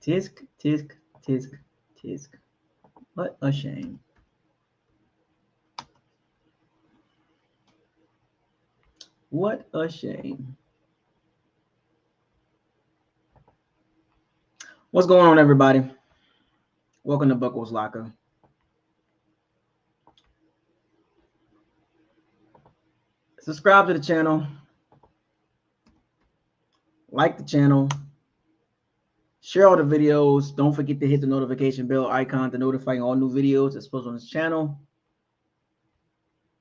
Tisk, tisk, tisk, tisk. What a shame. What a shame. What's going on, everybody? Welcome to Buckles Locker. Subscribe to the channel. Like the channel. Share all the videos. Don't forget to hit the notification bell icon to notify all new videos that's posted on this channel.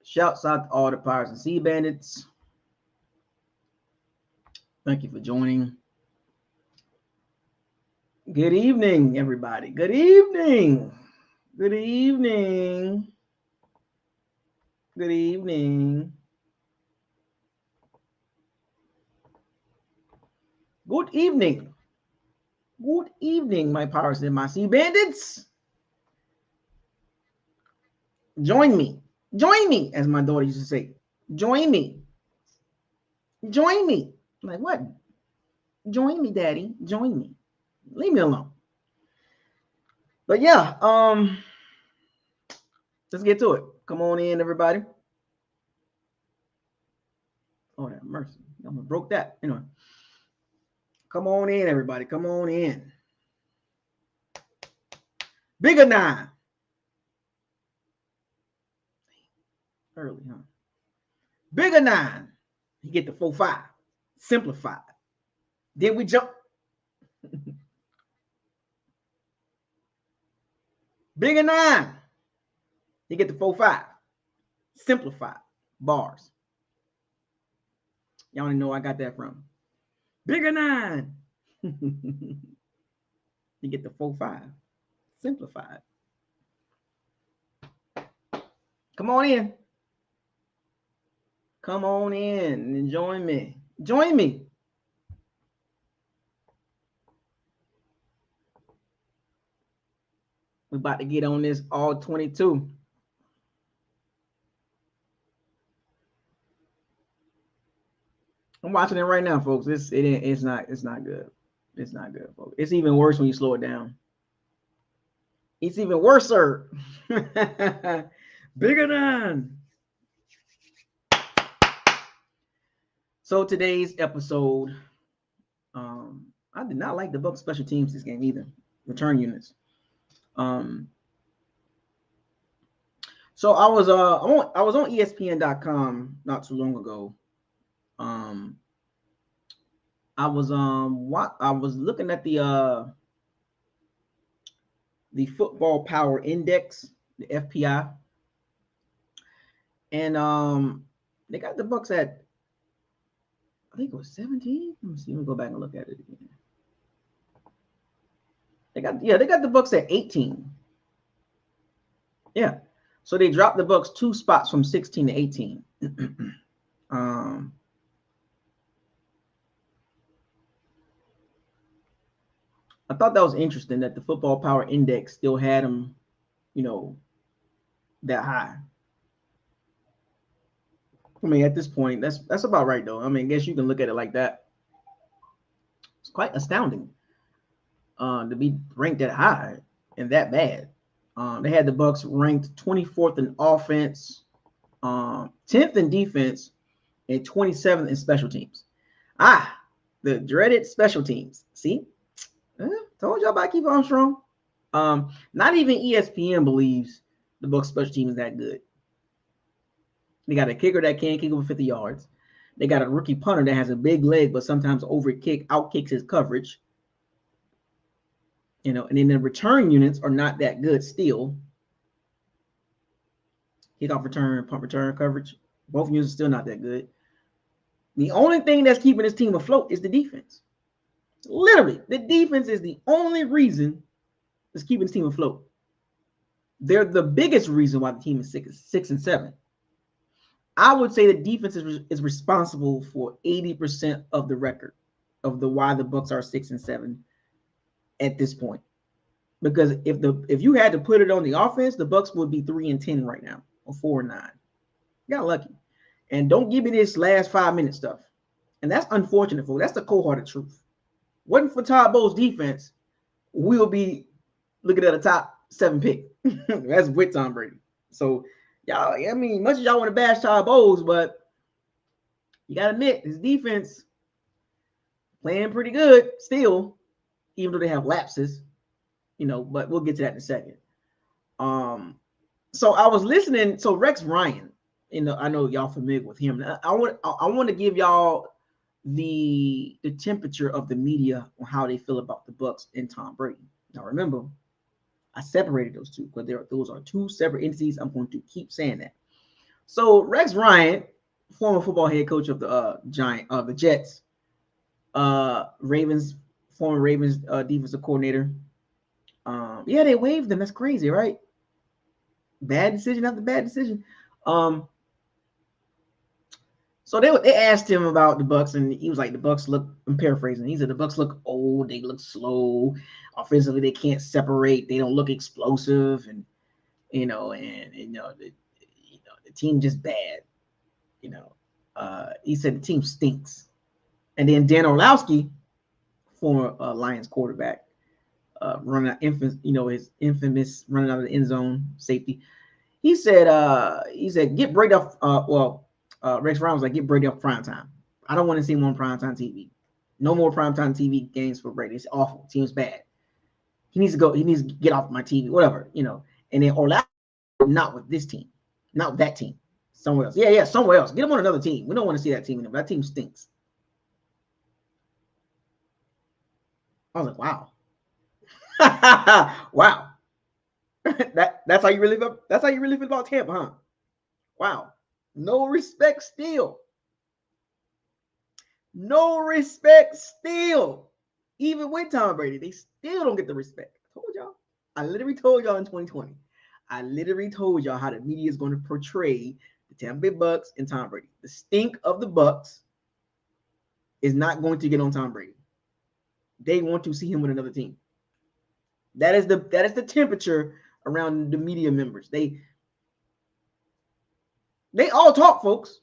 Shouts out to all the Pirates and Sea Bandits. Thank you for joining. Good evening, everybody. Good evening. Good evening. Good evening. Good evening. Good evening, my Pirates and my Sea Bandits. Join me. Join me, as my daughter used to say. Join me. Join me. I'm like, what? Join me, Daddy. Join me. Leave me alone. But yeah, let's get to it. Come on in, everybody. Oh, that mercy. I almost broke that. Anyway. Come on in, everybody. Come on in. Bigger 9. Early, huh? Bigger 9. You get the 4-5. Simplified. Then we jump. Bigger 9. You get the 4-5. Simplified. Bars. Y'all don't know I got that from. Bigger 9. You get the 4-5. Simplified. Come on in. Come on in and join me. Join me. We're about to get on this All-22. I'm watching it right now, folks. It's not good. It's not good, folks. It's even worse when you slow it down. It's even worse, sir. Bigger than. So today's episode, I did not like the Bucs special teams this game either. Return units. So I was on ESPN.com not too long ago. I was looking at the Football Power Index, the FPI, and they got the Bucs at, I think it was 17. Let me see. Let me go back and look at it again. They got the Bucs at 18. Yeah. So they dropped the Bucs 2 spots from 16 to 18. I thought that was interesting that the Football Power Index still had them, that high. I mean, at this point, that's about right, though. I mean, I guess you can look at it like that. It's quite astounding to be ranked that high and that bad. They had the Bucs ranked 24th in offense, 10th in defense, and 27th in special teams. The dreaded special teams. See? Told y'all about Keith Armstrong. Not even ESPN believes the Bucs special team is that good. They got a kicker that can't kick over 50 yards. They got a rookie punter that has a big leg, but sometimes outkicks his coverage. And then the return units are not that good still. Kickoff return, punt return coverage. Both units are still not that good. The only thing that's keeping this team afloat is the defense. Literally, the defense is the only reason that's keeping this team afloat. They're the biggest reason why the team is 6-7. I would say the defense is responsible for 80% of the record of why the Bucs are 6-7 at this point. Because if you had to put it on the offense, the Bucs would be 3-10 right now, or 4-9. Got lucky. And don't give me this last 5-minute stuff. And that's unfortunate, folks. That's the cold-hearted truth. Wasn't for Todd Bowles' defense, we'll be looking at a top 7 pick. That's with Tom Brady. So y'all, I mean, much as y'all want to bash Todd Bowles, but you gotta admit his defense playing pretty good still, even though they have lapses, but we'll get to that in a second. So I was listening. So Rex Ryan, I know y'all familiar with him. I want to give y'all the temperature of the media on how they feel about the Bucs and Tom Brady. Now remember, I separated those two because those are two separate entities. I'm going to keep saying that. So Rex Ryan, former football head coach of the the Jets, former Ravens defensive coordinator. Yeah, they waived them. That's crazy, right? Bad decision after bad decision. So they asked him about the Bucs, and he was like, "The Bucs look." I'm paraphrasing. He said, "The Bucs look old. They look slow. Offensively, they can't separate. They don't look explosive, and the team just bad." He said the team stinks. And then Dan Orlowski, former Lions quarterback, running out his infamous running out of the end zone safety. He said get Brady off. Rex Ryan was like, get Brady off prime time. I don't want to see him on primetime TV. No more primetime TV games for Brady. It's awful. Team's bad. He needs to go. He needs to get off my TV. Whatever, And then Orlando, not with this team, not with that team. Somewhere else. Yeah, somewhere else. Get him on another team. We don't want to see that team anymore. That team stinks. I was like, wow. Wow. That's how you really feel. That's how you really feel about Tampa, huh? Wow. No respect still. No respect still. Even with Tom Brady, they still don't get the respect. I told y'all. I literally told y'all in 2020. I literally told y'all how the media is going to portray the Tampa Bay Bucs and Tom Brady. The stink of the Bucs is not going to get on Tom Brady. They want to see him with another team. That is the temperature around the media members. They all talk, folks.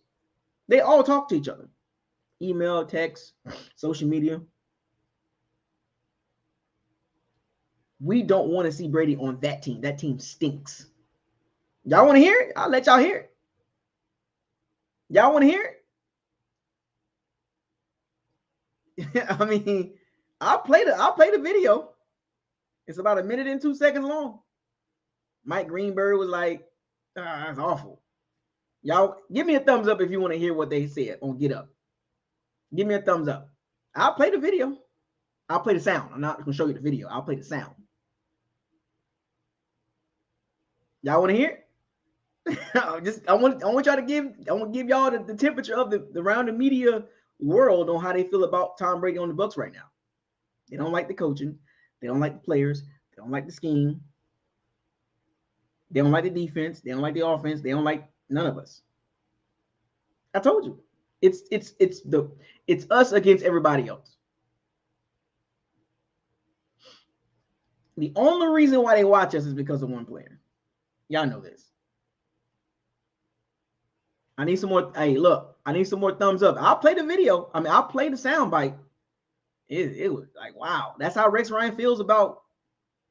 They all talk to each other. Email, text, social media. We don't want to see Brady on that team. That team stinks. Y'all want to hear it? I'll let y'all hear it. Y'all want to hear it? I mean, I'll play the video. It's about 1 minute and 2 seconds long. Mike Greenberg was like, that's awful. Y'all give me a thumbs up if you want to hear what they said on Get Up. Give me a thumbs up. I'll play the video. I'll play the sound. I'm not going to show you the video. I'll play the sound. Y'all want to hear it? I want y'all to give y'all the temperature of the around the media world on how they feel about Tom Brady on the Bucs right now. They don't like the coaching. They don't like the players. They don't like the scheme. They don't like the defense. They don't like the offense. They don't like none of us. I told you. It's us against everybody else. The only reason why they watch us is because of one player. Y'all know this. I need some more. Hey, look, I need some more thumbs up. I'll play the video. I mean, I'll play the sound bite. It was like, wow. That's how Rex Ryan feels about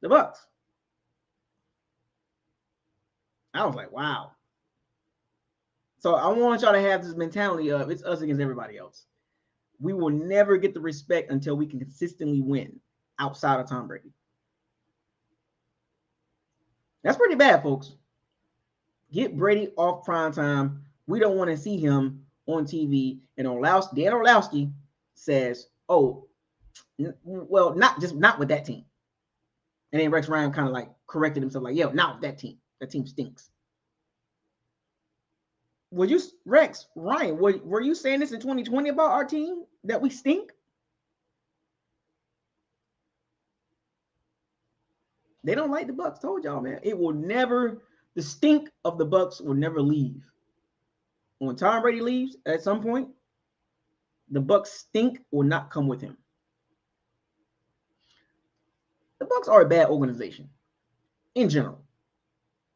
the Bucs. I was like, wow. So I want y'all to have this mentality of it's us against everybody else. We will never get the respect until we can consistently win outside of Tom Brady. That's pretty bad, folks. Get Brady off prime time. We don't want to see him on TV. And Dan Orlowski says, oh, well, not with that team. And then Rex Ryan kind of like corrected himself, like, yo, not with that team. That team stinks. Were you, Rex Ryan, were you saying this in 2020 about our team, that we stink? They don't like the Bucs. Told y'all, man. It will never, the stink of the Bucs will never leave. When Tom Brady leaves at some point, the Bucs stink will not come with him. The Bucs are a bad organization in general.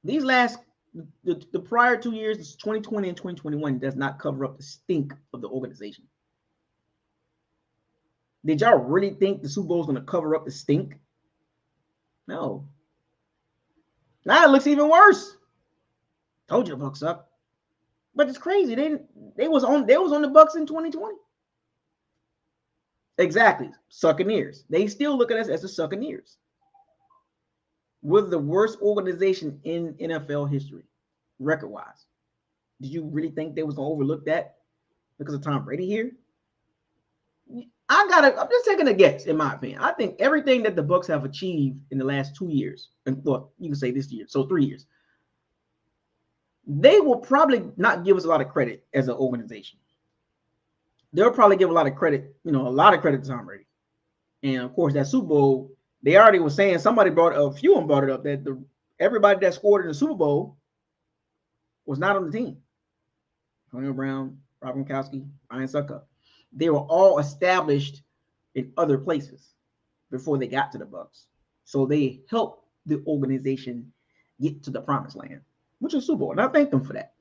These last, the prior 2 years, 2020 and 2021, does not cover up the stink of the organization. Did y'all really think the Super Bowl is going to cover up the stink? No. Now it looks even worse. Told you the Bucks up. But it's crazy. They was on the Bucks in 2020. Exactly. Buccaneers. They still look at us as the Buccaneers. We're the worst organization in NFL history, record-wise. Did you really think they was gonna overlook that because of Tom Brady here? I'm just taking a guess, in my opinion. I think everything that the Bucks have achieved in the last 2 years, and well, you can say this year, so 3 years, they will probably not give us a lot of credit as an organization. They'll probably give a lot of credit to Tom Brady. And of course, that Super Bowl, they already was saying, somebody brought a few of them brought it up that everybody that scored in the Super Bowl was not on the team. Antonio Brown, Rob Gronkowski, Ryan Suckup. They were all established in other places before they got to the Bucks. So they helped the organization get to the promised land, which is Super Bowl. And I thank them for that.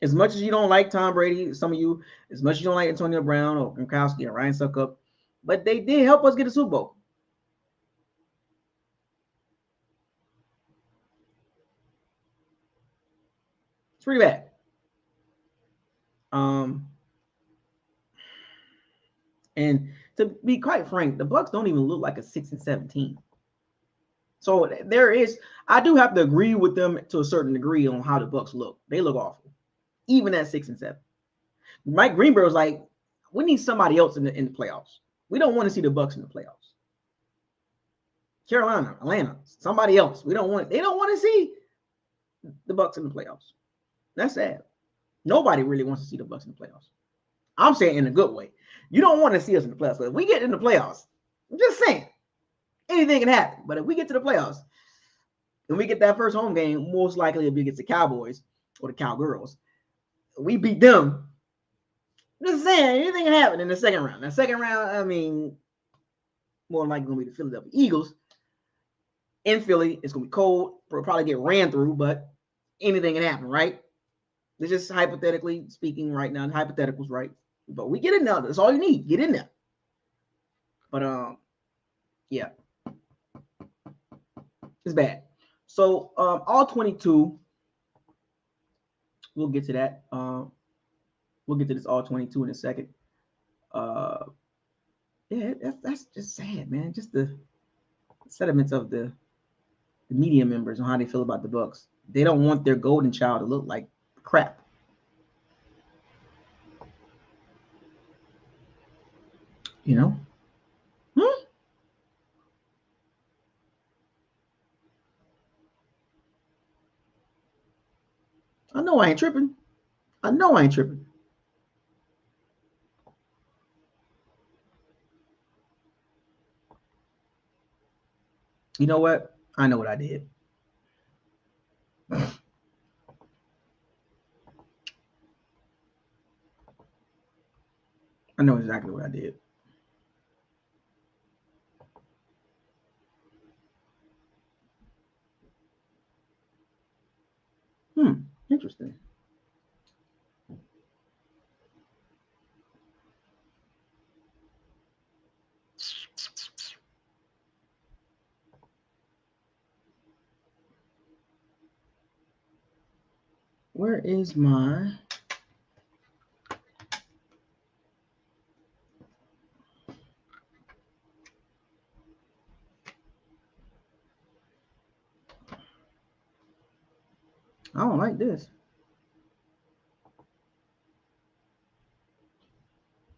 As much as you don't like Tom Brady, some of you, as much as you don't like Antonio Brown or Gronkowski or Ryan Suckup, but they did help us get a Super Bowl. It's pretty bad. And to be quite frank, the Bucks don't even look like a 6-7 team. So I do have to agree with them to a certain degree on how the Bucks look. They look awful, even at 6-7. Mike Greenberg was like, we need somebody else in the playoffs. We don't want to see the Bucks in the playoffs. Carolina, Atlanta, somebody else. They don't want to see the Bucks in the playoffs. That's sad. Nobody really wants to see the Bucks in the playoffs. I'm saying in a good way. You don't want to see us in the playoffs. If we get in the playoffs, I'm just saying, anything can happen. But if we get to the playoffs and we get that first home game, most likely it'll be against the Cowboys or the Cowgirls. We beat them. I'm just saying, anything can happen in the second round. That second round, I mean, more likely going to be the Philadelphia Eagles. In Philly, it's going to be cold. We'll probably get ran through, but anything can happen, right? It's just hypothetically speaking right now. Hypotheticals, right? But we get in there. That's all you need. Get in there. But yeah, it's bad. So all 22. We'll get to that. We'll get to this all 22 in a second. Yeah, that's just sad, man. Just the sentiments of the media members on how they feel about the Bucks. They don't want their golden child to look like crap. You know? I know I ain't tripping. You know what? I know what I did. I know exactly what I did. Interesting. Where is my... I don't like this.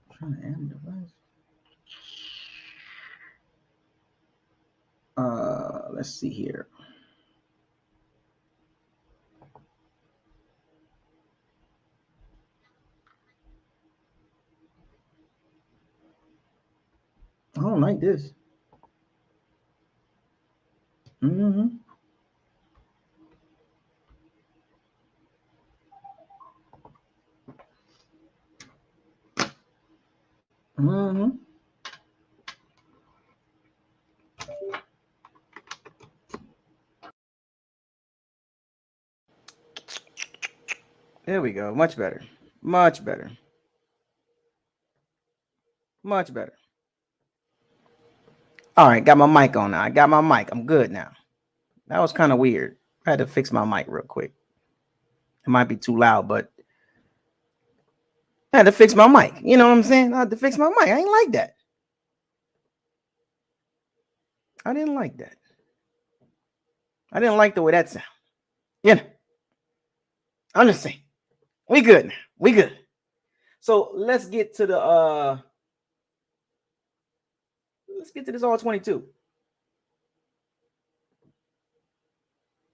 I'm trying to add a device. Let's see here. I don't like this. Mm-hmm. Mm-hmm. There we go. Much better. Much better. Much better. All right, got my mic on now. I got my mic. I'm good now. That was kind of weird. I had to fix my mic real quick. It might be too loud, but I had to fix my mic. You know what I'm saying? I had to fix my mic. I ain't like that. I didn't like that. I didn't like the way that sounded. You know, I'm just saying. We good now. We good. So let's get to the let's get to this all-22.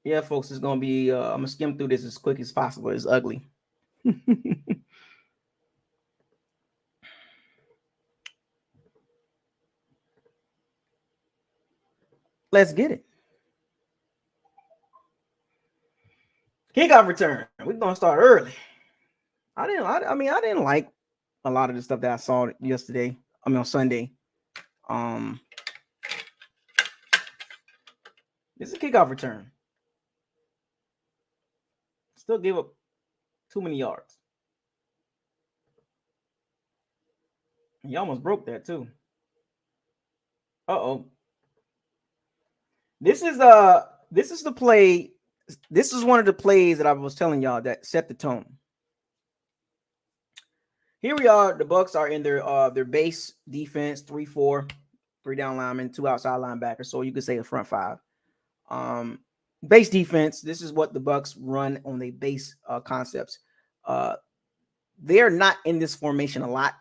Yeah, folks, it's gonna be I'm gonna skim through this as quick as possible. It's ugly. Let's get it. Kickoff return. We're gonna start early. I didn't like a lot of the stuff that I saw yesterday. I mean on Sunday. This is a kickoff return. Still gave up too many yards. He almost broke that too. Uh-oh. This is the play. This is one of the plays that I was telling y'all that set the tone. Here we are. The Bucs are in their base defense, 3-4, 3 down linemen, 2 outside linebackers. So you could say a front 5. Base defense. This is what the Bucs run on the base concepts. They're not in this formation a lot.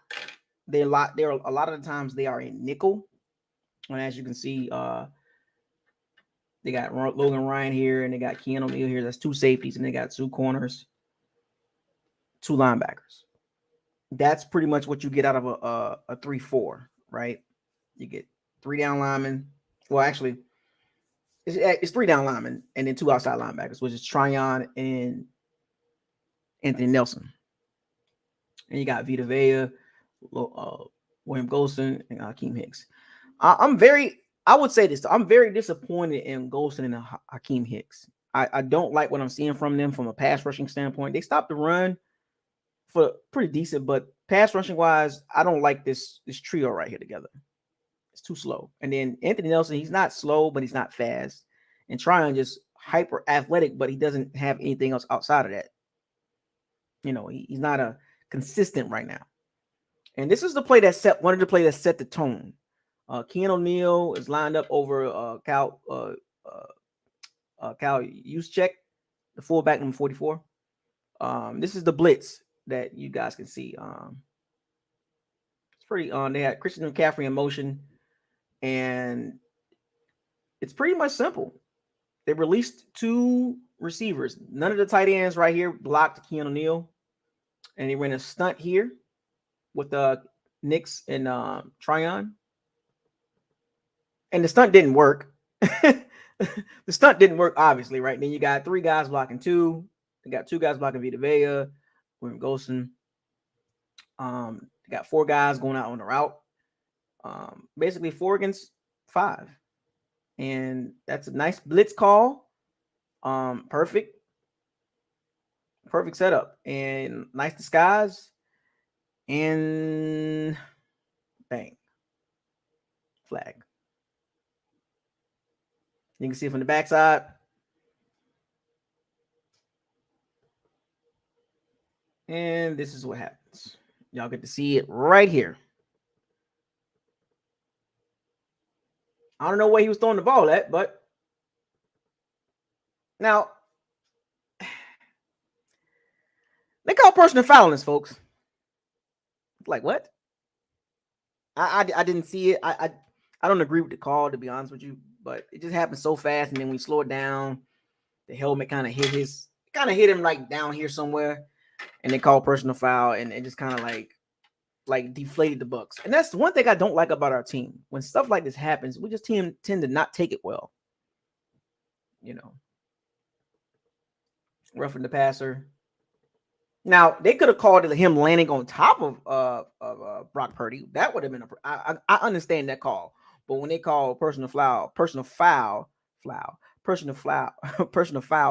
They're a lot of the times they are in nickel. And as you can see, they got Logan Ryan here, and they got Keanu O'Neal here. That's 2 safeties, and they got 2 corners, 2 linebackers. That's pretty much what you get out of a 3-4, right? You get 3 down linemen. Well, actually, it's 3 down linemen and then 2 outside linebackers, which is Tryon and Anthony Nelson. And you got Vita Vea, William Golston, and Hakeem Hicks. I would say this. I'm very disappointed in Golston and Hakeem Hicks. I don't like what I'm seeing from them from a pass rushing standpoint. They stopped the run for pretty decent, but pass rushing wise, I don't like this trio right here together. It's too slow. And then Anthony Nelson, he's not slow, but he's not fast. And Tryon just hyper athletic, but he doesn't have anything else outside of that. You know, he's not a consistent right now. And this is the play that set the tone. Keanu O'Neal is lined up over Cal Juszczyk, the fullback number 44. This is the blitz that you guys can see. It's pretty they had Christian McCaffrey in motion, and it's pretty much simple. They released 2 receivers. None of the tight ends right here blocked Keanu O'Neal, and they ran a stunt here with Nix and Tryon. And the stunt didn't work. The stunt didn't work, obviously, right? Then you got 3 guys blocking 2. They got 2 guys blocking Vita Vea, William Golston. They got 4 guys going out on the route. Basically 4 against 5. And that's a nice blitz call. Perfect setup. And nice disguise. And bang. Flag. You can see it from the backside. And this is what happens. Y'all get to see it right here. I don't know where he was throwing the ball at, but now they call personal foul on this, folks. Like what? I didn't see it. I don't agree with the call, to be honest with you, but it just happened so fast, and then we slow it down. The helmet kind of hit him like down here somewhere, and they called personal foul, and it just kind of like deflated the Bucs. And that's the one thing I don't like about our team. When stuff like this happens, we just tend to not take it well. You know, roughing the passer. Now they could have called it him landing on top of Brock Purdy. That would have been I understand that call. But when they call personal foul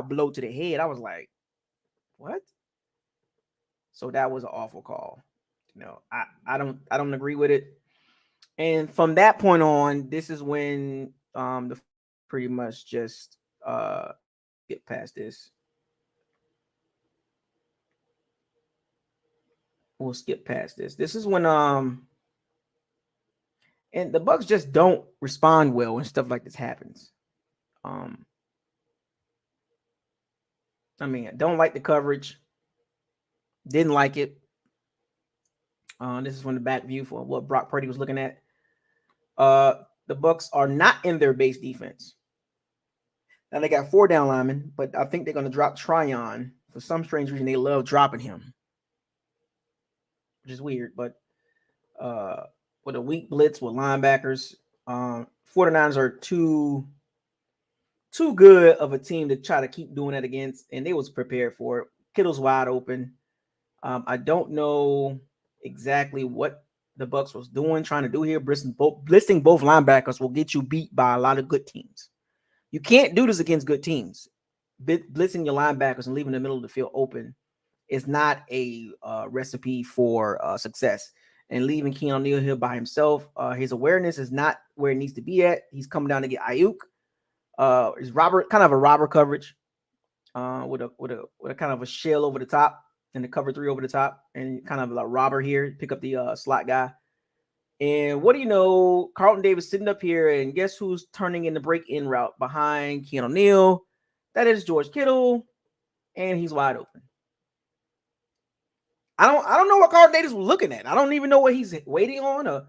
blow to the head, I was like, what? So that was an awful call. You know, I don't agree with it. And from that point on, this is when the pretty much just get past this. We'll skip past this. This is when and the Bucks just don't respond well when stuff like this happens. Um I mean, I don't like the coverage. Didn't like it. This is from the back view for what Brock Purdy was looking at. The Bucks are not in their base defense. Now they got 4 down linemen, but I think they're going to drop Tryon. For some strange reason, they love dropping him, which is weird. But with a weak blitz with linebackers, 49ers are too good of a team to try to keep doing that against, and they was prepared for it. Kittle's wide open. I don't know exactly what the Bucks was doing, trying to do here. Blitzing both linebackers will get you beat by a lot of good teams. You can't do this against good teams. Blitzing your linebackers and leaving the middle of the field open is not a recipe for success. And leaving Keanu Neal here by himself, his awareness is not where it needs to be at. He's coming down to get Ayuk. Is Robert kind of a robber coverage with a kind of a shell over the top and the cover 3 over the top, and kind of a robber here, pick up the slot guy. And what do you know? Carlton Davis sitting up here, and guess who's turning in the break-in route behind Keanu Neal? That is George Kittle, and he's wide open. I don't know what Carlton Davis was looking at. I don't even know what he's waiting on, or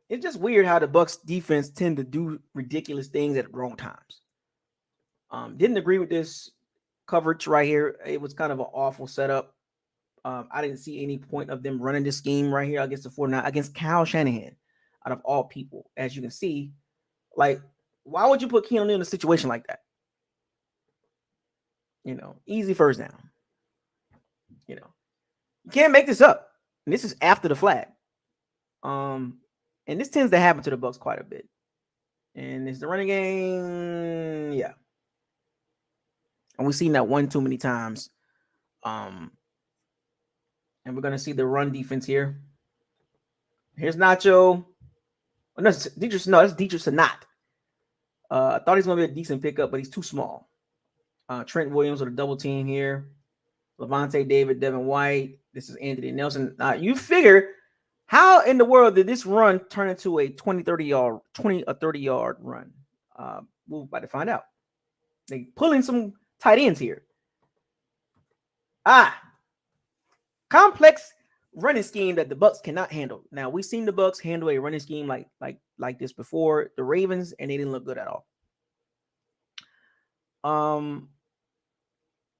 it's just weird how the Bucks defense tend to do ridiculous things at the wrong times. Didn't agree with this coverage right here. It was kind of an awful setup. I didn't see any point of them running this scheme right here against the 49 against Kyle Shanahan, out of all people. As you can see, like, why would you put Keanu in a situation like that? Easy first down. You can't make this up. And this is after the flag. And this tends to happen to the Bucks quite a bit. And it's the running game. Yeah. And we've seen that one too many times. And we're going to see the run defense here. Here's Nacho. Oh, no, that's Dietrich Sanat. I thought he's going to be a decent pickup, but he's too small. Trent Williams with a double team here. Levante David, Devin White. This is Anthony Nelson. You figure, how in the world did this run turn into a 30-yard run? We're about to find out. They pulling some tight ends here. Complex running scheme that the Bucks cannot handle. Now, we've seen the Bucks handle a running scheme like this before, the Ravens, and they didn't look good at all.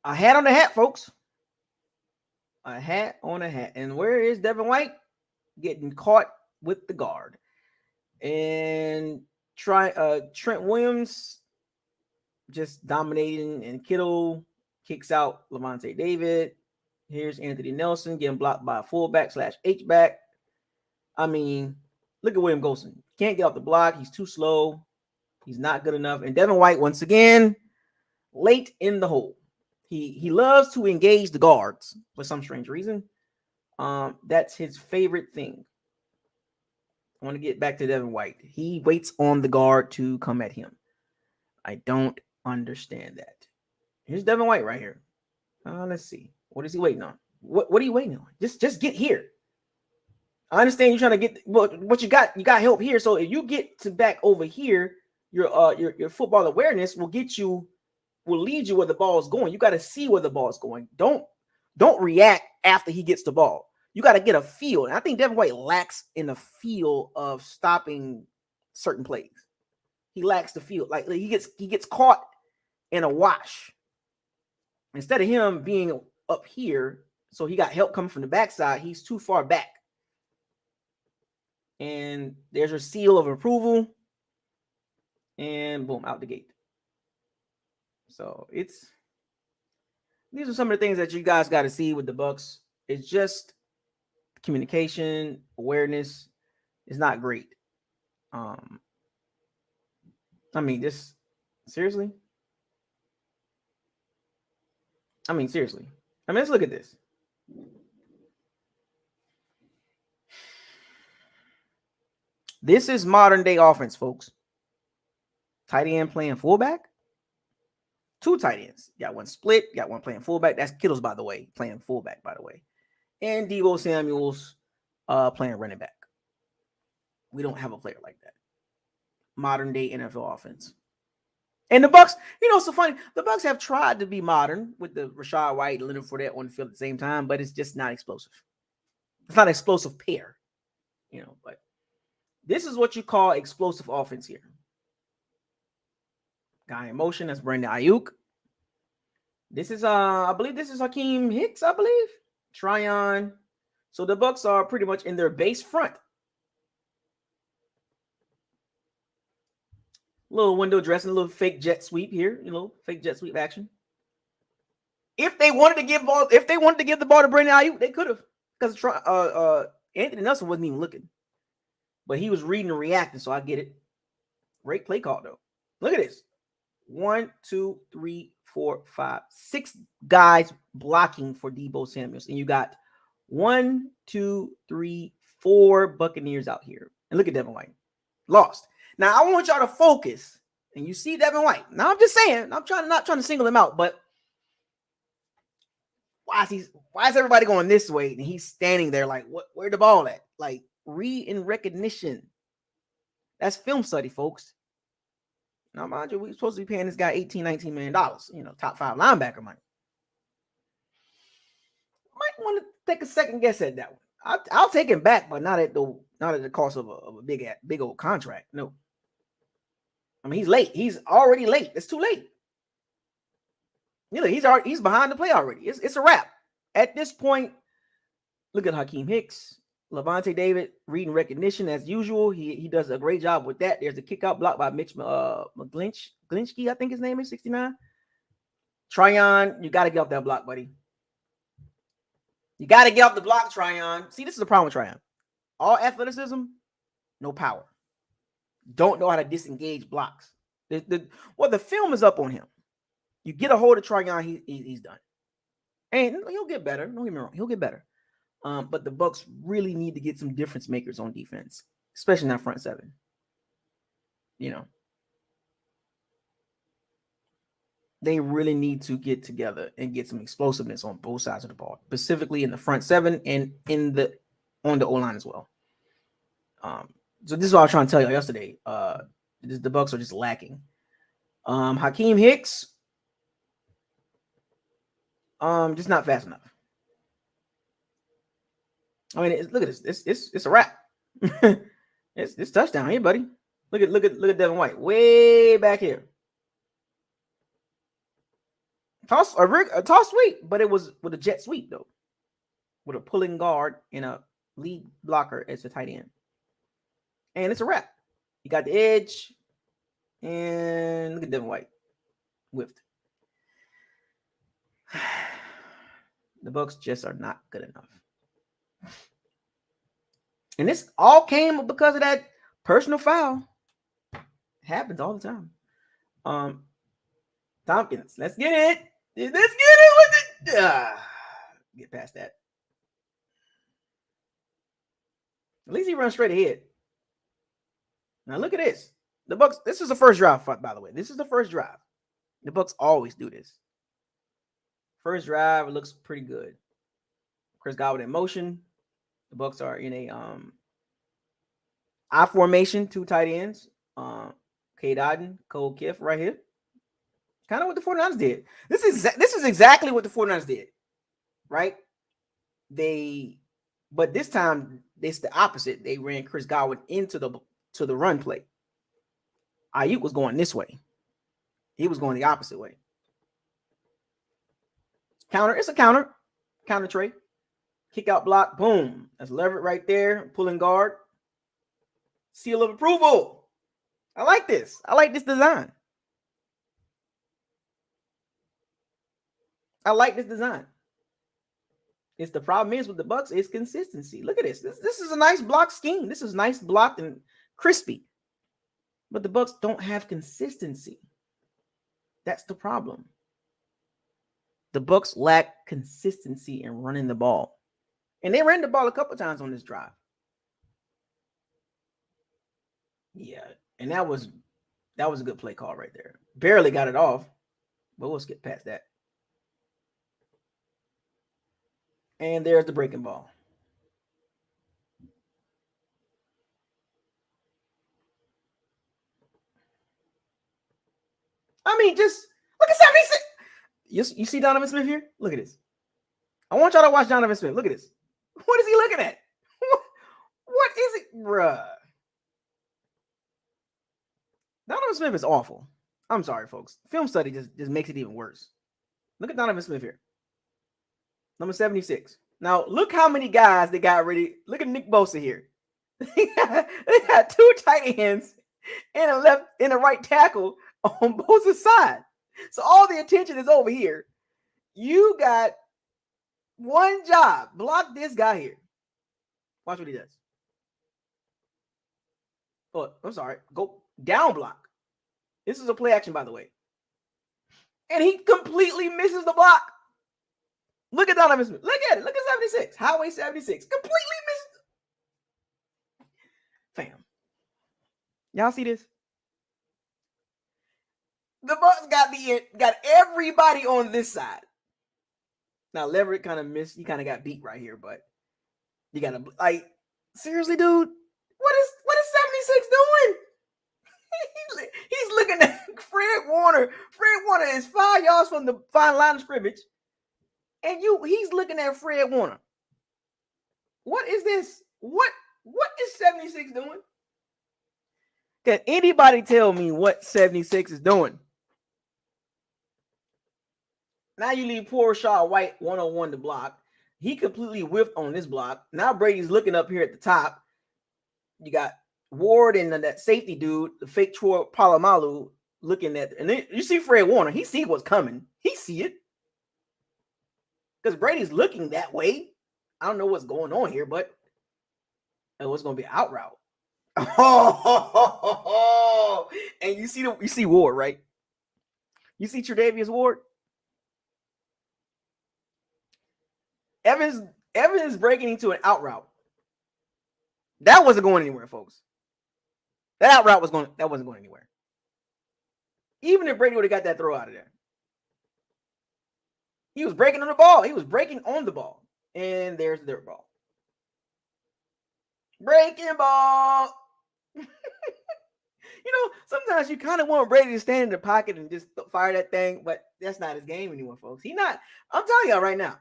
A hat on the hat, folks. A hat on a hat. And where is Devin White? Getting caught with the guard. And Trent Williams just dominating, and Kittle kicks out Levante David. Here's Anthony Nelson getting blocked by a fullback / H-back. I mean, look at William Golson. Can't get off the block. He's too slow. He's not good enough. And Devin White, once again, late in the hole. He loves to engage the guards for some strange reason. That's his favorite thing. I want to get back to Devin White. He waits on the guard to come at him. I don't understand that. Here's Devin White right here. Let's see. What is he waiting on? What are you waiting on? Just get here. I understand you're trying to get what you got. You got help here. So if you get to back over here, your football awareness will lead you where the ball is going. You got to see where the ball is going. Don't react after he gets the ball. You got to get a feel. And I think Devin White lacks in the feel of stopping certain plays. He lacks the feel. Like he gets caught in a wash. Instead of him being up here, so he got help coming from the backside, he's too far back. And there's a seal of approval. And boom, out the gate. So these are some of the things that you guys got to see with the Bucks. It's just communication, awareness is not great. I mean, just seriously. Seriously. Let's look at this. This is modern day offense, folks. Tight end playing fullback. 2 tight ends. Got one split. Got one playing fullback. That's Kittles, by the way, playing fullback, by the way. And Deebo Samuel's playing running back. We don't have a player like that. Modern day NFL offense. And the Bucs, it's so funny. The Bucs have tried to be modern with the Rashad White and Leonard Fournette on the field at the same time, but it's just not explosive. It's not an explosive pair, but this is what you call explosive offense here. Guy in motion, that's Brandon Ayuk. This is I believe this is Hakeem Hicks, I believe. Tryon. So the Bucs are pretty much in their base front. Little window dressing, a little fake jet sweep here, fake jet sweep action. If they wanted to give the ball to Brandon Ayuk, they could have, because Anthony Nelson wasn't even looking, but he was reading and reacting, so I get it. Great play call though. Look at this: 1, 2, 3, 4, 5, 6 guys blocking for Deebo Samuels, and you got 1, 2, 3, 4 Buccaneers out here. And look at Devin White, lost. Now, I want y'all to focus, and you see Devin White. Now, I'm just saying, not trying to single him out, but why is everybody going this way, and he's standing there like, where the ball at? Like, read and recognition. That's film study, folks. Now, mind you, we're supposed to be paying this guy $18, $19 million, top 5 linebacker money. Might want to take a second guess at that one. I'll take him back, but not at the cost of a big old contract. No. I mean, he's late. He's already late. It's too late. He's behind the play already. It's a wrap. At this point, look at Hakeem Hicks, Levante David, reading recognition as usual. He does a great job with that. There's a kick out block by Mitch Glinski, I think his name is, 69. Tryon, you got to get off that block, buddy. You got to get off the block, Tryon. See, this is the problem with Tryon. All athleticism, no power. Don't know how to disengage blocks. The film is up on him. You get a hold of Tryon, he's done. And he'll get better. Don't get me wrong. He'll get better. But the Bucs really need to get some difference makers on defense, especially in that front 7. They really need to get together and get some explosiveness on both sides of the ball, specifically in the front 7 and on the O-line as well. So this is what I was trying to tell you yesterday. The Bucs are just lacking. Hakeem Hicks, just not fast enough. I mean, look at this. It's a wrap. it's touchdown here, buddy. Look at Devin White way back here. Toss sweep, but it was with a jet sweep though, with a pulling guard and a lead blocker as a tight end. And it's a wrap. You got the edge, and look at Devin White. Whiffed. The Bucs just are not good enough. And this all came because of that personal foul. It happens all the time. Tompkins, let's get it. Let's get it with it. Get past that. At least he runs straight ahead. Now look at this. The Bucs, this is the first drive, by the way. This is the first drive. The Bucs always do this. First drive, it looks pretty good. Chris Godwin in motion. The Bucs are in a I formation, 2 tight ends. Cade Otton, Cole Kiff right here. Kind of what the 49ers did. This is exactly what the 49ers did, right? But this time it's the opposite. They ran Chris Godwin into the run play. Ayuk was going this way. He was going the opposite way. Counter, it's a counter tray. Kick out block, boom. That's Leverett right there, pulling guard. Seal of approval. I like this. I like this design. I like this design. It's the problem is with the Bucs is consistency. Look at this. This is a nice block scheme. This is nice blocked and crispy. But the Bucs don't have consistency. That's the problem. The Bucs lack consistency in running the ball. And they ran the ball a couple times on this drive. Yeah, and that was a good play call right there. Barely got it off, but we'll skip past that. And there's the breaking ball. I mean, just look at 76. You see Donovan Smith here? Look at this. I want y'all to watch Donovan Smith. Look at this. What is he looking at? What is it, bruh? Donovan Smith is awful. I'm sorry, folks. Film study just makes it even worse. Look at Donovan Smith here. Number 76. Now, look how many guys they got ready. Look at Nick Bosa here. They got two tight ends and a right tackle on Bosa's side. So all the attention is over here. You got one job. Block this guy here. Watch what he does. Oh, I'm sorry. Go down block. This is a play action, by the way. And he completely misses the block. Look at Donovan Smith. Look at it. Look at 76. Highway 76. Completely missed. Fam. Y'all see this? The Bucks got everybody on this side. Now Leverett kind of missed. He kind of got beat right here, but you gotta seriously, dude. What is 76 doing? He's looking at Fred Warner. Fred Warner is 5 yards from the final line of scrimmage. And he's looking at Fred Warner. What is this? What is 76 doing? Can anybody tell me what 76 is doing? Now you leave poor Rashad White 1-on-1 to block. He completely whiffed on this block. Now Brady's looking up here at the top. You got Ward and that safety dude, the fake Troy Polamalu, looking at, and then you see Fred Warner. He see what's coming. He see it. Because Brady's looking that way. I don't know what's going on here, but it's going to be an out route. Oh, and you see Ward, right? You see Tre'Davious Ward? Evans is breaking into an out route. That wasn't going anywhere, folks. That out route wasn't going anywhere. Even if Brady would have got that throw out of there. He was breaking on the ball. He was breaking on the ball. And there's their ball. Breaking ball. Sometimes you kind of want Brady to stand in the pocket and just fire that thing, but that's not his game anymore, folks. He's not. I'm telling y'all right now.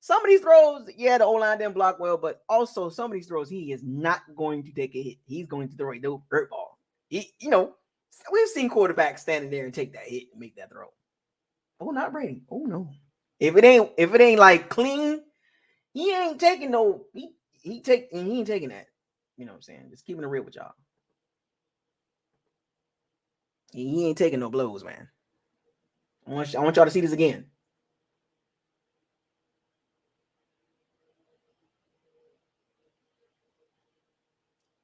Some of these throws, yeah, the O-line didn't block well, but also some of these throws, he is not going to take a hit. He's going to throw a dirt ball. We've seen quarterbacks standing there and take that hit and make that throw. Oh, not Brady. Oh no. If it ain't like clean, he ain't taking no. He ain't taking that. You know what I'm saying? Just keeping it real with y'all. He ain't taking no blows, man. I want y'all to see this again.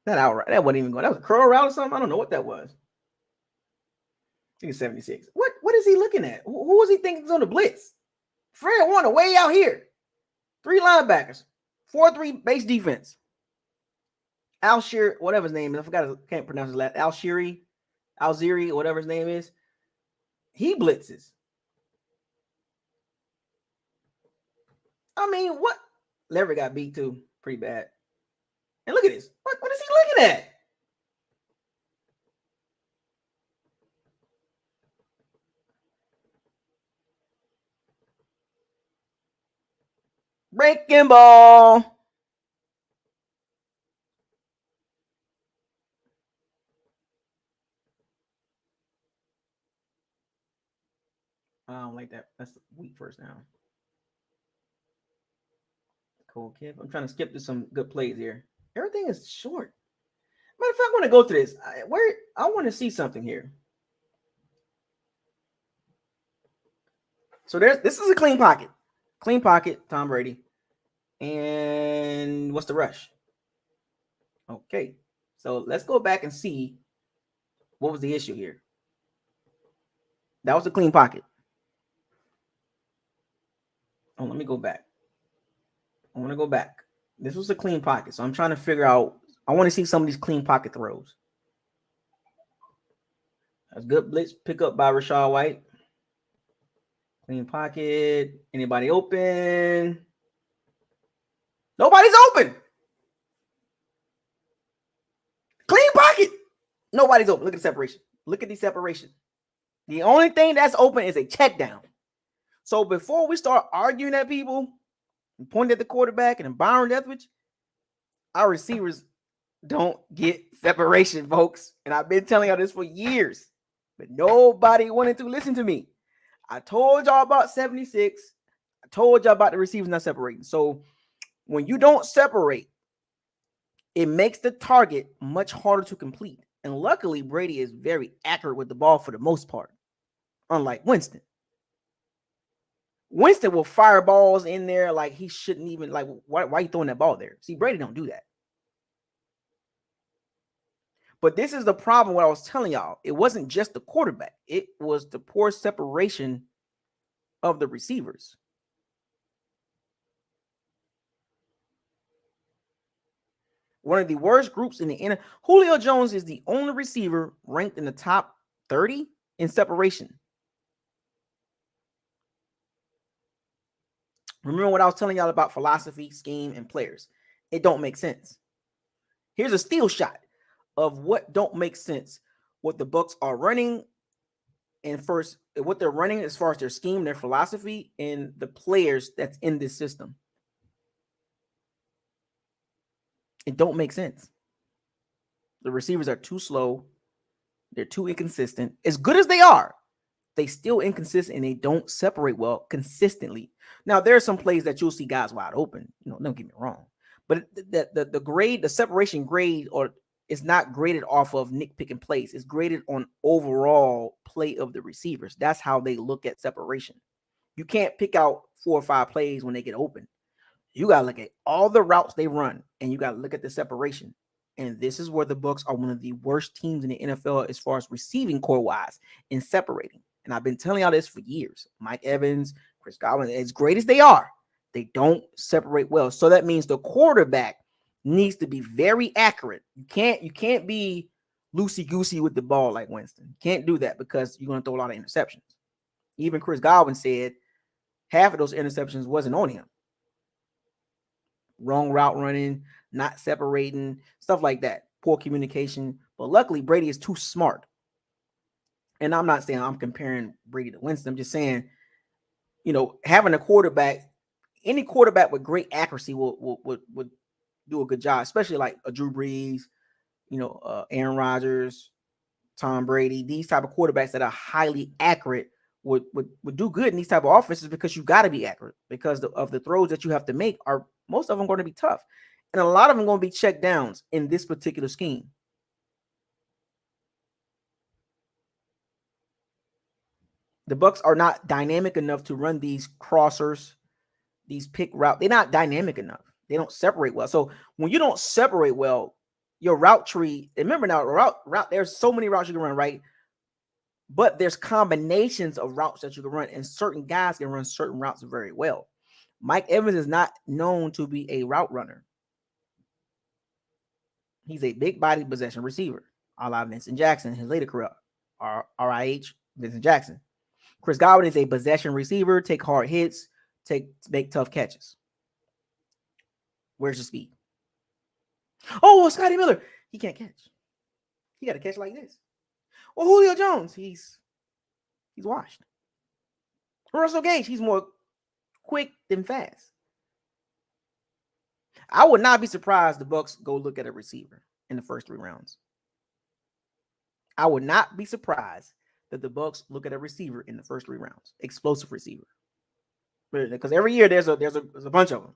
That out that wasn't even going. That was a curl route or something. I don't know what that was. I think it's 76. What is he looking at? Who was he thinking was on the blitz? Fred Warner way out here. 3 linebackers. 4-3 base defense. Alshir, whatever his name is. I can't pronounce his last. Alziri, whatever his name is. He blitzes. I mean, what? Lever got beat too. Pretty bad. And look at this. What is he looking at? Breaking ball. I don't like that. That's weak first down. Cool, kid. I'm trying to skip to some good plays here. Everything is short. Matter of fact, I want to go through this. I want to see something here. So this is a clean pocket. Clean pocket, Tom Brady. And what's the rush? Okay. So let's go back and see what was the issue here. That was a clean pocket. Oh, let me go back. I want to go back. This was a clean pocket. So I'm trying to figure out. I want to see some of these clean pocket throws. That's good blitz pickup by Rachaad White. Clean pocket. Anybody open? Nobody's open. Clean pocket. Nobody's open. Look at the separation. Look at the separation. The only thing that's open is a check down. So before we start arguing at people and pointing at the quarterback and Byron Leftwich, our receivers don't get separation, folks. And I've been telling y'all this for years, but nobody wanted to listen to me. I told y'all about 76. I told y'all about the receivers not separating. So when you don't separate, it makes the target much harder to complete. And luckily, Brady is very accurate with the ball for the most part, unlike Winston. Winston will fire balls in there like he shouldn't even, like, why are you throwing that ball there? See, Brady don't do that. But this is the problem what I was telling y'all. It wasn't just the quarterback. It was the poor separation of the receivers. One of the worst groups in the NFL. Julio Jones is the only receiver ranked in the top 30 in separation. Remember what I was telling y'all about philosophy, scheme, and players. It don't make sense. Here's a steal shot of what don't make sense. What the Bucs are running, and first, what they're running as far as their scheme, their philosophy, and the players that's in this system. It don't make sense. The receivers are too slow. They're too inconsistent. As good as they are, they still inconsistent and they don't separate well consistently. Now, there are some plays that you'll see guys wide open. Don't get me wrong. But the grade, the separation grade, or it's not graded off of nitpicking plays. It's graded on overall play of the receivers. That's how they look at separation. You can't pick out 4 or 5 plays when they get open. You got to look at all the routes they run, and you got to look at the separation. And this is where the Bucs are one of the worst teams in the NFL as far as receiving core-wise in separating. And I've been telling y'all this for years. Mike Evans, Chris Godwin, as great as they are, they don't separate well. So that means the quarterback needs to be very accurate. You can't be loosey-goosey with the ball like Winston. You can't do that because you're going to throw a lot of interceptions. Even Chris Godwin said half of those interceptions wasn't on him. Wrong route running, not separating, stuff like that. Poor communication. But luckily, Brady is too smart. And I'm not saying I'm comparing Brady to Winston. I'm just saying, having a quarterback, any quarterback with great accuracy would do a good job, especially like a Drew Brees, Aaron Rodgers, Tom Brady. These type of quarterbacks that are highly accurate would do good in these type of offenses because you got to be accurate because of the throws that you have to make are most of them going to be tough. And a lot of them going to be check downs in this particular scheme. The Bucs are not dynamic enough to run these crossers, these pick route. They're not dynamic enough. They don't separate well. So when you don't separate well, your route tree, remember now, route, there's so many routes you can run, right? But there's combinations of routes that you can run, and certain guys can run certain routes very well. Mike Evans is not known to be a route runner. He's a big body possession receiver, a la Vincent Jackson, his later career, RIH, Vincent Jackson. Chris Godwin is a possession receiver, take hard hits, make tough catches. Where's the speed? Oh, Scotty Miller, he can't catch. He got to catch like this. Well, Julio Jones, he's washed. Russell Gage, he's more quick than fast. I would not be surprised the Bucs go look at a receiver in the first 3 rounds. I would not be surprised that the Bucs look at a receiver in the first 3 rounds, explosive receiver, because every year there's a bunch of them.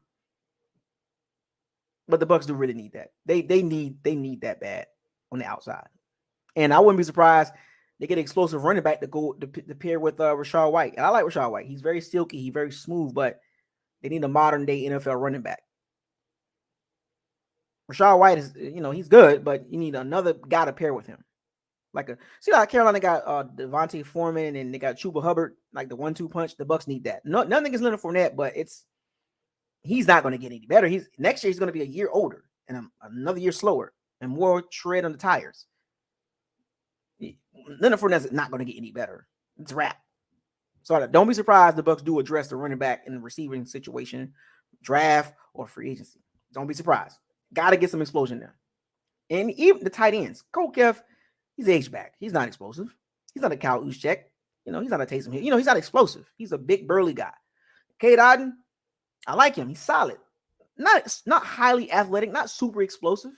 But the Bucs do really need that. They need that bad on the outside, and I wouldn't be surprised they get an explosive running back to go to pair with Rachaad White. And I like Rachaad White. He's very silky, he's very smooth, but they need a modern day NFL running back. Rachaad White is, he's good, but you need another guy to pair with him. Like Carolina got Devontae Foreman and they got Chuba Hubbard, like the 1-2 punch. The Bucs need that. Nothing against Leonard Fournette, but he's not going to get any better. Next year he's going to be a year older and another year slower and more tread on the tires. Leonard Fournette's not going to get any better. It's a wrap. So don't be surprised the Bucks do address the running back in the receiving situation, draft or free agency. Don't be surprised. Got to get some explosion there. And even the tight ends, Cole Keff, he's aged back. He's not explosive. He's not a Kyle Juszczyk. He's not a Taysom Hill. He's not explosive. He's a big burly guy. Cade Otton, I like him. He's solid. Not highly athletic, not super explosive.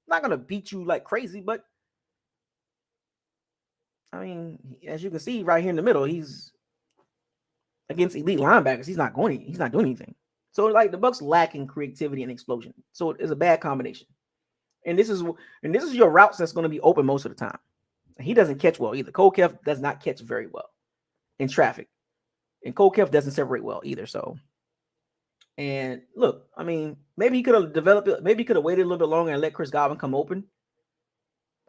Not gonna beat you like crazy, but I mean, as you can see right here in the middle, he's against elite linebackers. He's not doing anything. So like the Bucks lacking creativity and explosion. So it's a bad combination. And this is your routes that's going to be open most of the time. He doesn't catch well either. Cole Keff does not catch very well in traffic. And Cole Keff doesn't separate well either. So, and look, I mean, maybe he could have developed it. Maybe he could have waited a little bit longer and let Chris Godwin come open.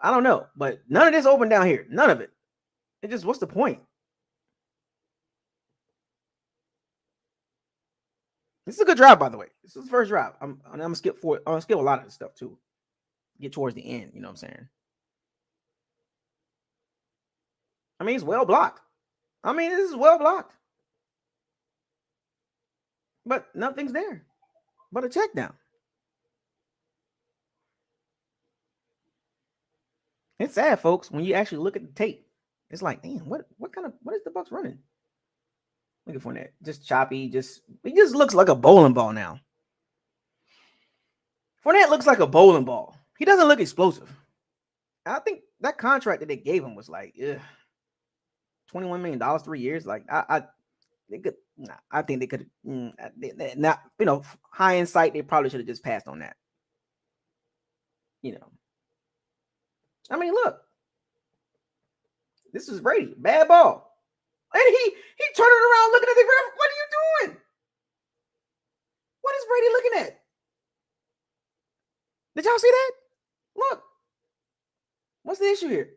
I don't know. But none of this open down here. None of it. It just, what's the point? This is a good drive, by the way. This is the first drive. I'm gonna skip forward. I'm gonna skip a lot of this stuff too. Get towards the end, you know what I'm saying? I mean, it's well blocked. I mean, this is well blocked. But nothing's there. But a check down. It's sad, folks, when you actually look at the tape. It's like, damn, what is the Bucks running? Looking for that. Just choppy, it just looks like a bowling ball now. Fournette looks like a bowling ball. He doesn't look explosive. I think that contract that they gave him was like, $21 million, 3 years. Like, I think they could not, hindsight, they probably should have just passed on that. I mean, look, this is Brady, bad ball. And he turned it around looking at the ref. What are you doing? What is Brady looking at? Did y'all see that? Look. What's the issue here?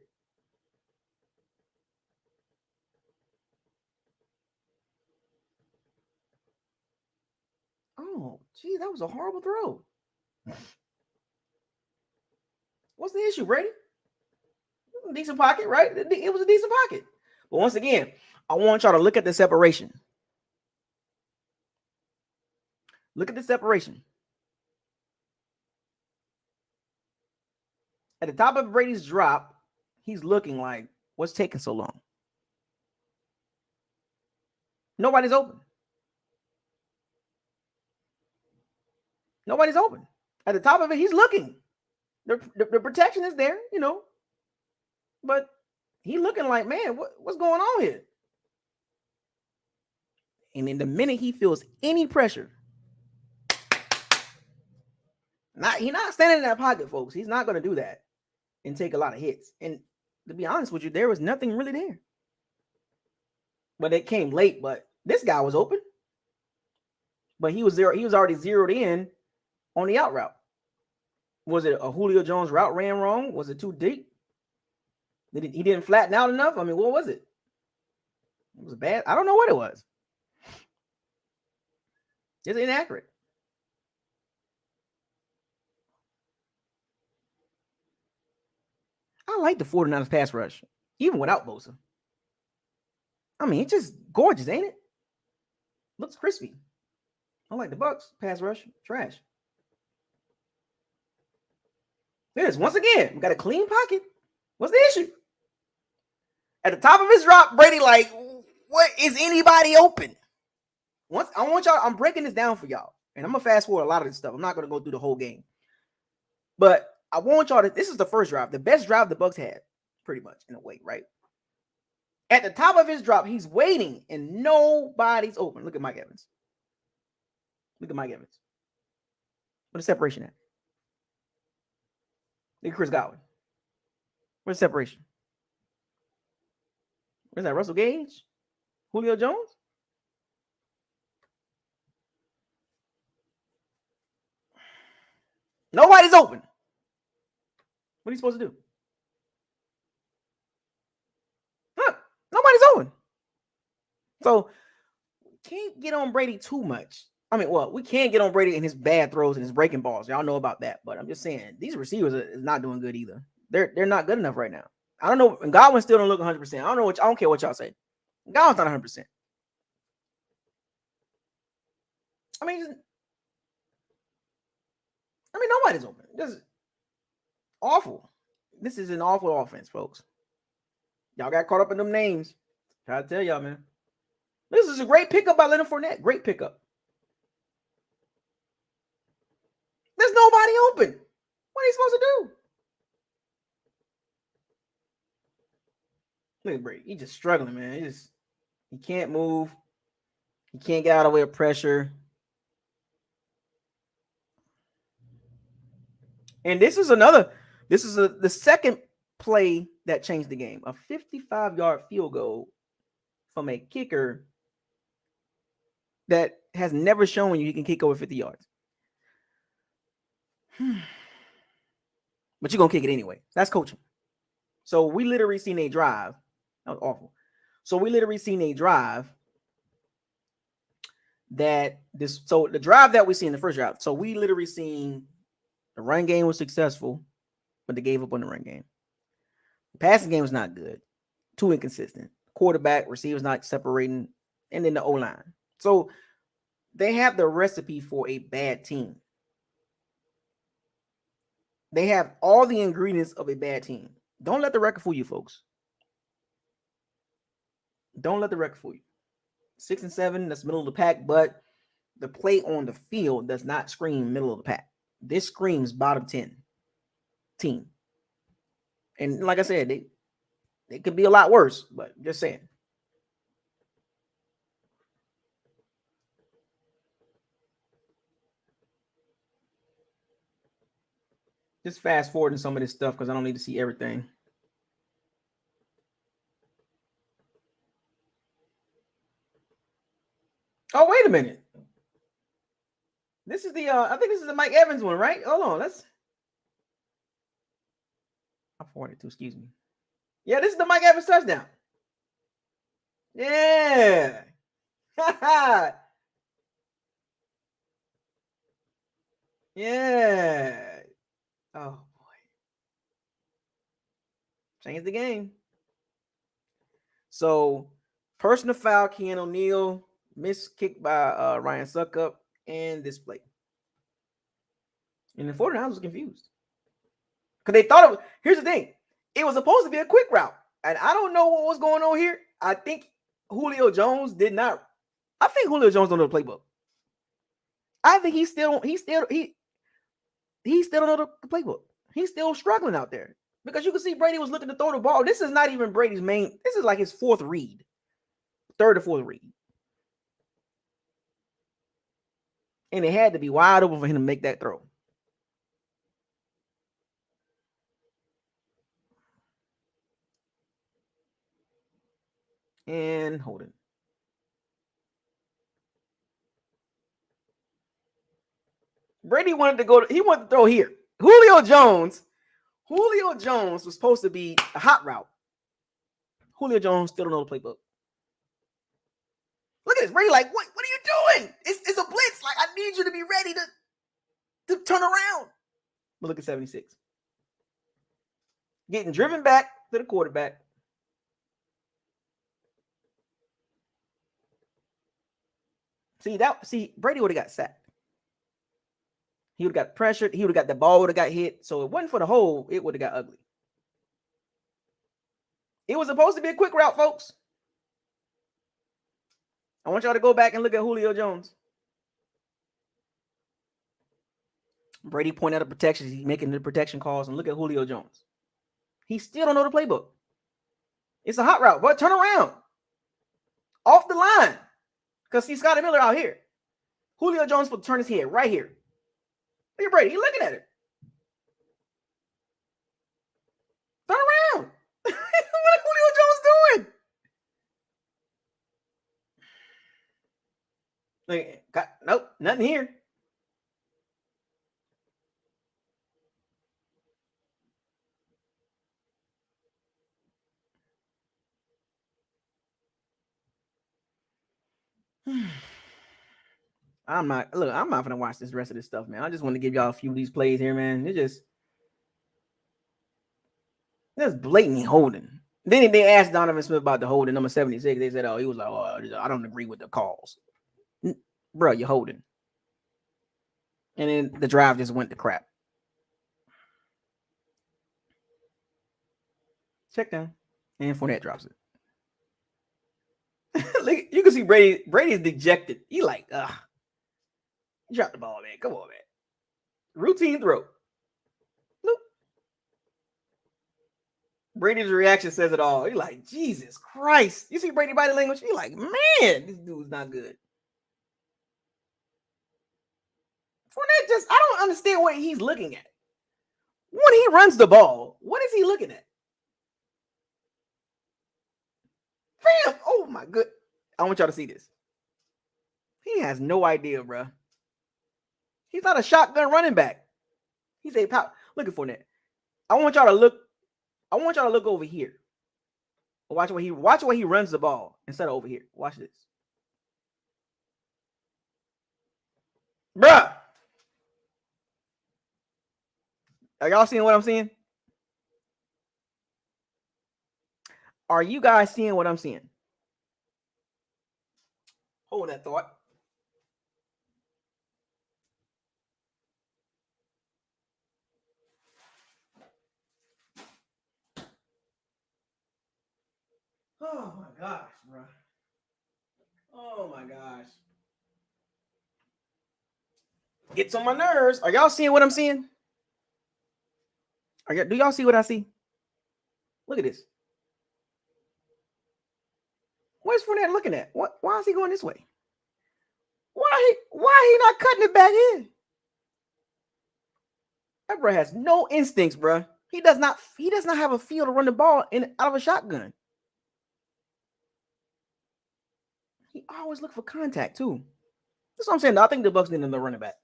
Oh, gee, that was a horrible throw. What's the issue, Brady? Decent pocket, right? It was a decent pocket. But once again, I want y'all to look at the separation. Look at the separation. At the top of Brady's drop, he's looking like, what's taking so long? Nobody's open. Nobody's open. At the top of it, he's looking. The protection is there, but he's looking like, man, what's going on here? And in the minute he feels any pressure, he's not standing in that pocket, folks. He's not going to do that and take a lot of hits. And to be honest with you, there was nothing really there. But it came late, but this guy was open. But he was there. He was already zeroed in on the out route. Was it a Julio Jones route ran wrong? Was it too deep? He didn't flatten out enough? I mean, what was it? It was bad. I don't know what it was. It's inaccurate. I like the 49ers pass rush, even without Bosa. I mean, it's just gorgeous, ain't it? Looks crispy. I like the Bucks pass rush. Trash. This once again, we got a clean pocket. What's the issue? At the top of his drop, Brady like, what is anybody open? I'm breaking this down for y'all, and I'm gonna fast forward a lot of this stuff. I'm not gonna go through the whole game, but I want y'all to. This is the first drive, the best drive the Bucks had, pretty much in a way, right? At the top of his drop, he's waiting, and nobody's open. Look at Mike Evans. Look at Mike Evans. Where's the separation at? Look at Chris Godwin. Where's the separation? Where's that? Russell Gage? Julio Jones? Nobody's open. What are you supposed to do? Look, nobody's open. So we can't get on Brady too much. I mean, well, we can't get on Brady in his bad throws and his breaking balls. Y'all know about that. But I'm just saying, these receivers is not doing good either. They're not good enough right now. I don't know. Godwin still don't look 100%. I don't care what y'all say. Godwin's not 100%. I mean, nobody's open. This is awful. This is an awful offense, folks. Y'all got caught up in them names. Try to tell y'all, man. This is a great pickup by Leonard Fournette. Great pickup. There's nobody open. What are you supposed to do? Look at Brady. He's just struggling, man. He can't move. He can't get out of the way of pressure. And this is the second play that changed the game. A 55-yard field goal from a kicker that has never shown you he can kick over 50 yards. But you're going to kick it anyway. That's coaching. So we literally seen a drive. That was awful. So we literally seen a drive so the drive that we see in the first drive. So we literally seen the run game was successful, but they gave up on the run game. The passing game was not good. Too inconsistent. Quarterback, receivers not separating, and then the O-line. So they have the recipe for a bad team. They have all the ingredients of a bad team. Don't let the record fool you, folks. Don't let the record fool you. 6-7, that's middle of the pack, but the play on the field does not scream middle of the pack. This screams bottom 10 team. And like I said, they could be a lot worse, but just saying. Just fast forwarding some of this stuff because I don't need to see everything. Oh, wait a minute. This is I think this is the Mike Evans one, right? Hold on, I forwarded to, excuse me. Yeah, this is the Mike Evans touchdown. Yeah. Yeah. Oh, boy. Changed the game. So, personal foul, Keanu O'Neal, missed kick by Ryan Suckup, and this play. And the 49ers was confused. Because they thought here's the thing. It was supposed to be a quick route. And I don't know what was going on here. I think Julio Jones don't know the playbook. I think he still don't know the playbook. He's still struggling out there. Because you can see Brady was looking to throw the ball. This is not even Brady's main. This is like his fourth read. Third or fourth read. And it had to be wide open for him to make that throw. And hold it. Brady wanted to throw here. Julio Jones was supposed to be a hot route. Julio Jones still don't know the playbook. Look at this. Brady like, what are you doing? It's a blitz. Like, I need you to be ready to turn around. But look at 76. Getting driven back to the quarterback. See, Brady would have got sacked. He would have got pressured. He would have got the ball, would have got hit. So it wasn't for the hole, it would have got ugly. It was supposed to be a quick route, folks. I want y'all to go back and look at Julio Jones. Brady pointed out the protections. He's making the protection calls. And look at Julio Jones. He still don't know the playbook. It's a hot route. But turn around. Off the line. Because see Scotty Miller out here. Julio Jones will turn his head right here. Look at Brady. He's looking at it. Turn around. What is Julio Jones doing? Nope, nothing here. I'm not gonna watch this rest of this stuff, man. I just want to give y'all a few of these plays here, man. That's blatantly holding. Then they asked Donovan Smith about the holding number 76. They said, "Oh, he was like, oh, I don't agree with the calls." Bro, you're holding. And then the drive just went to crap. Check down. And Fournette drops it. Look, you can see Brady. Brady's dejected. He like, drop the ball, man. Come on, man. Routine throw. Look. Brady's reaction says it all. He like, Jesus Christ. You see Brady body language? He like, man, this dude's not good. Fournette I don't understand what he's looking at. When he runs the ball, what is he looking at? Fam, oh my good. I want y'all to see this. He has no idea, bro. He's not a shotgun running back. He's a power. Look at Fournette. I want y'all to look over here. Watch where he runs the ball instead of over here. Watch this. Bruh. Are y'all seeing what I'm seeing? Are you guys seeing what I'm seeing? Hold that thought. Oh my gosh, bro. Oh my gosh. Gets on my nerves. Are y'all seeing what I'm seeing? Do y'all see what I see? Look at this. Where's Fournette looking at? Why is he going this way? Why he not cutting it back in? That bro has no instincts, bro. He does not have a feel to run the ball out of a shotgun. He always look for contact too. That's what I'm saying. I think the Bucs need another running back.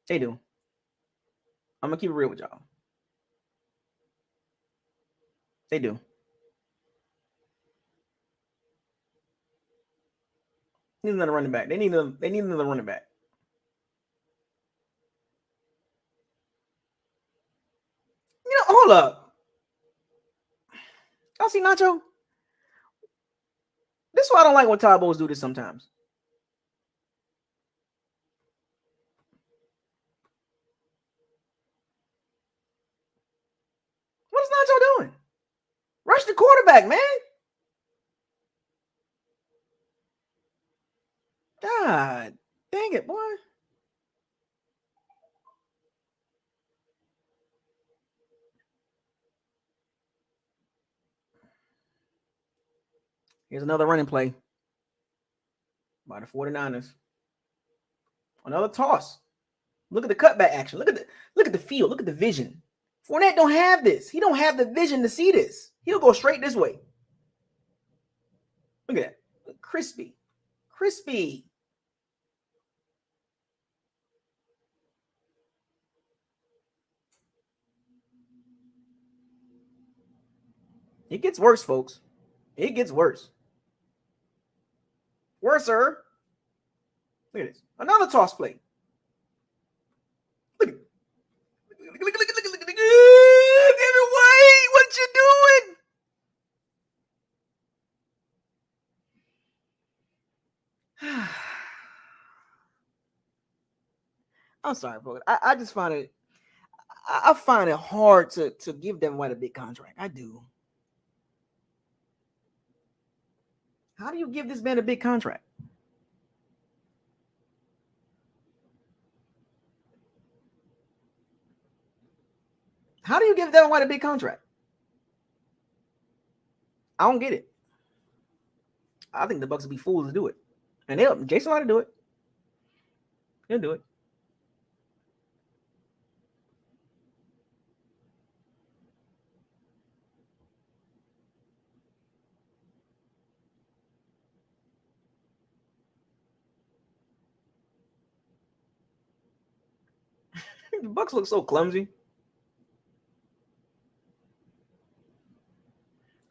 They do. I'm gonna keep it real with y'all. They do. Need another running back. They need another running back. You know, hold up. Y'all see Nacho? This is why I don't like when Todd Bowles do this sometimes. What is Nacho doing? Rush the quarterback, man. God dang it, boy. Here's another running play by the 49ers. Another toss. Look at the cutback action. Look at the field. Look at the vision. Fournette don't have this. He don't have the vision to see this. He'll go straight this way. Look at that. Crispy. It gets worse, folks. It gets worse. Worser. Look at this. Another toss play. Look at David White, what you doing? I'm sorry, folks. I just find it. I find it hard to give Devin White a big contract. I do. How do you give this man a big contract? How do you give Devin White a big contract? I don't get it. I think the Bucs would be fools to do it, and Jason ought to do it. He'll do it. The Bucs look so clumsy.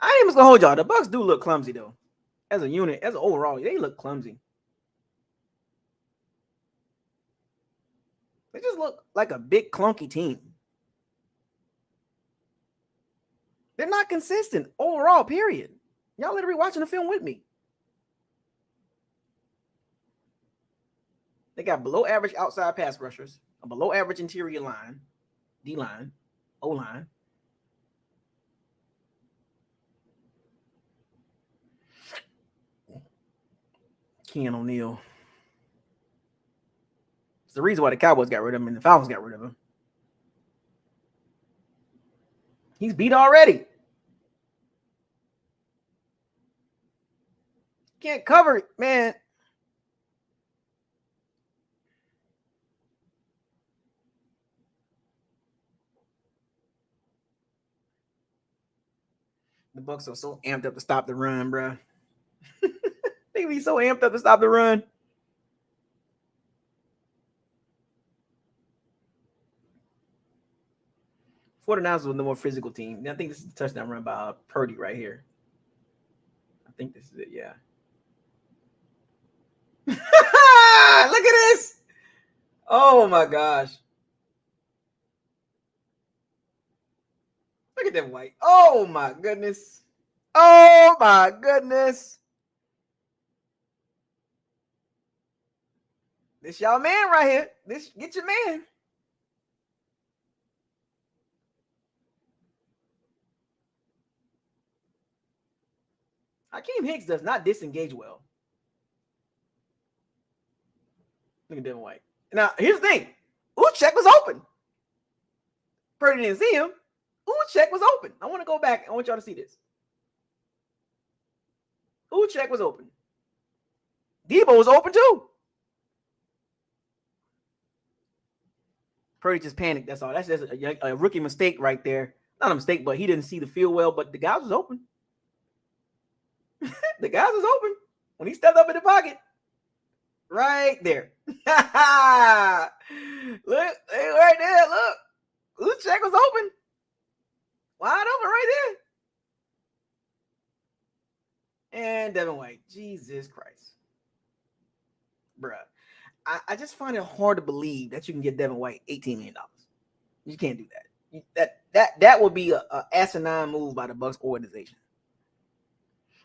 I ain't even gonna hold y'all. The Bucs do look clumsy though. As a unit, as an overall, they look clumsy. They just look like a big clunky team. They're not consistent overall, period. Y'all literally watching the film with me. They got below average outside pass rushers, a below average interior line, D line, O line. Ken O'Neal. It's the reason why the Cowboys got rid of him and the Falcons got rid of him. He's beat already. Can't cover it, man. The Bucs are so amped up to stop the run, bro. They be so amped up to stop the run. For the Niners was the more physical team. I think this is the touchdown run by Purdy right here. I think this is it, yeah. Look at this. Oh my gosh. Look at them white. Oh my goodness. Oh my goodness. This y'all man right here. This get your man. Hakeem Hicks does not disengage well. Look at Devin White. Now, here's the thing. Uchek was open. Purdy didn't see him. Uchek was open. I want to go back. I want y'all to see this. Uchek was open. Debo was open too. Purdy just panicked. That's all. That's just a rookie mistake right there. Not a mistake, but he didn't see the field well. But the guy was open. The guy was open when he stepped up in the pocket. Right there. Look, right there. Look. Uchek was open. Wide open right there. And Devin White. Jesus Christ. Bruh. I just find it hard to believe that you can get Devin White $18 million. You can't do that. That would be a asinine move by the Bucs organization.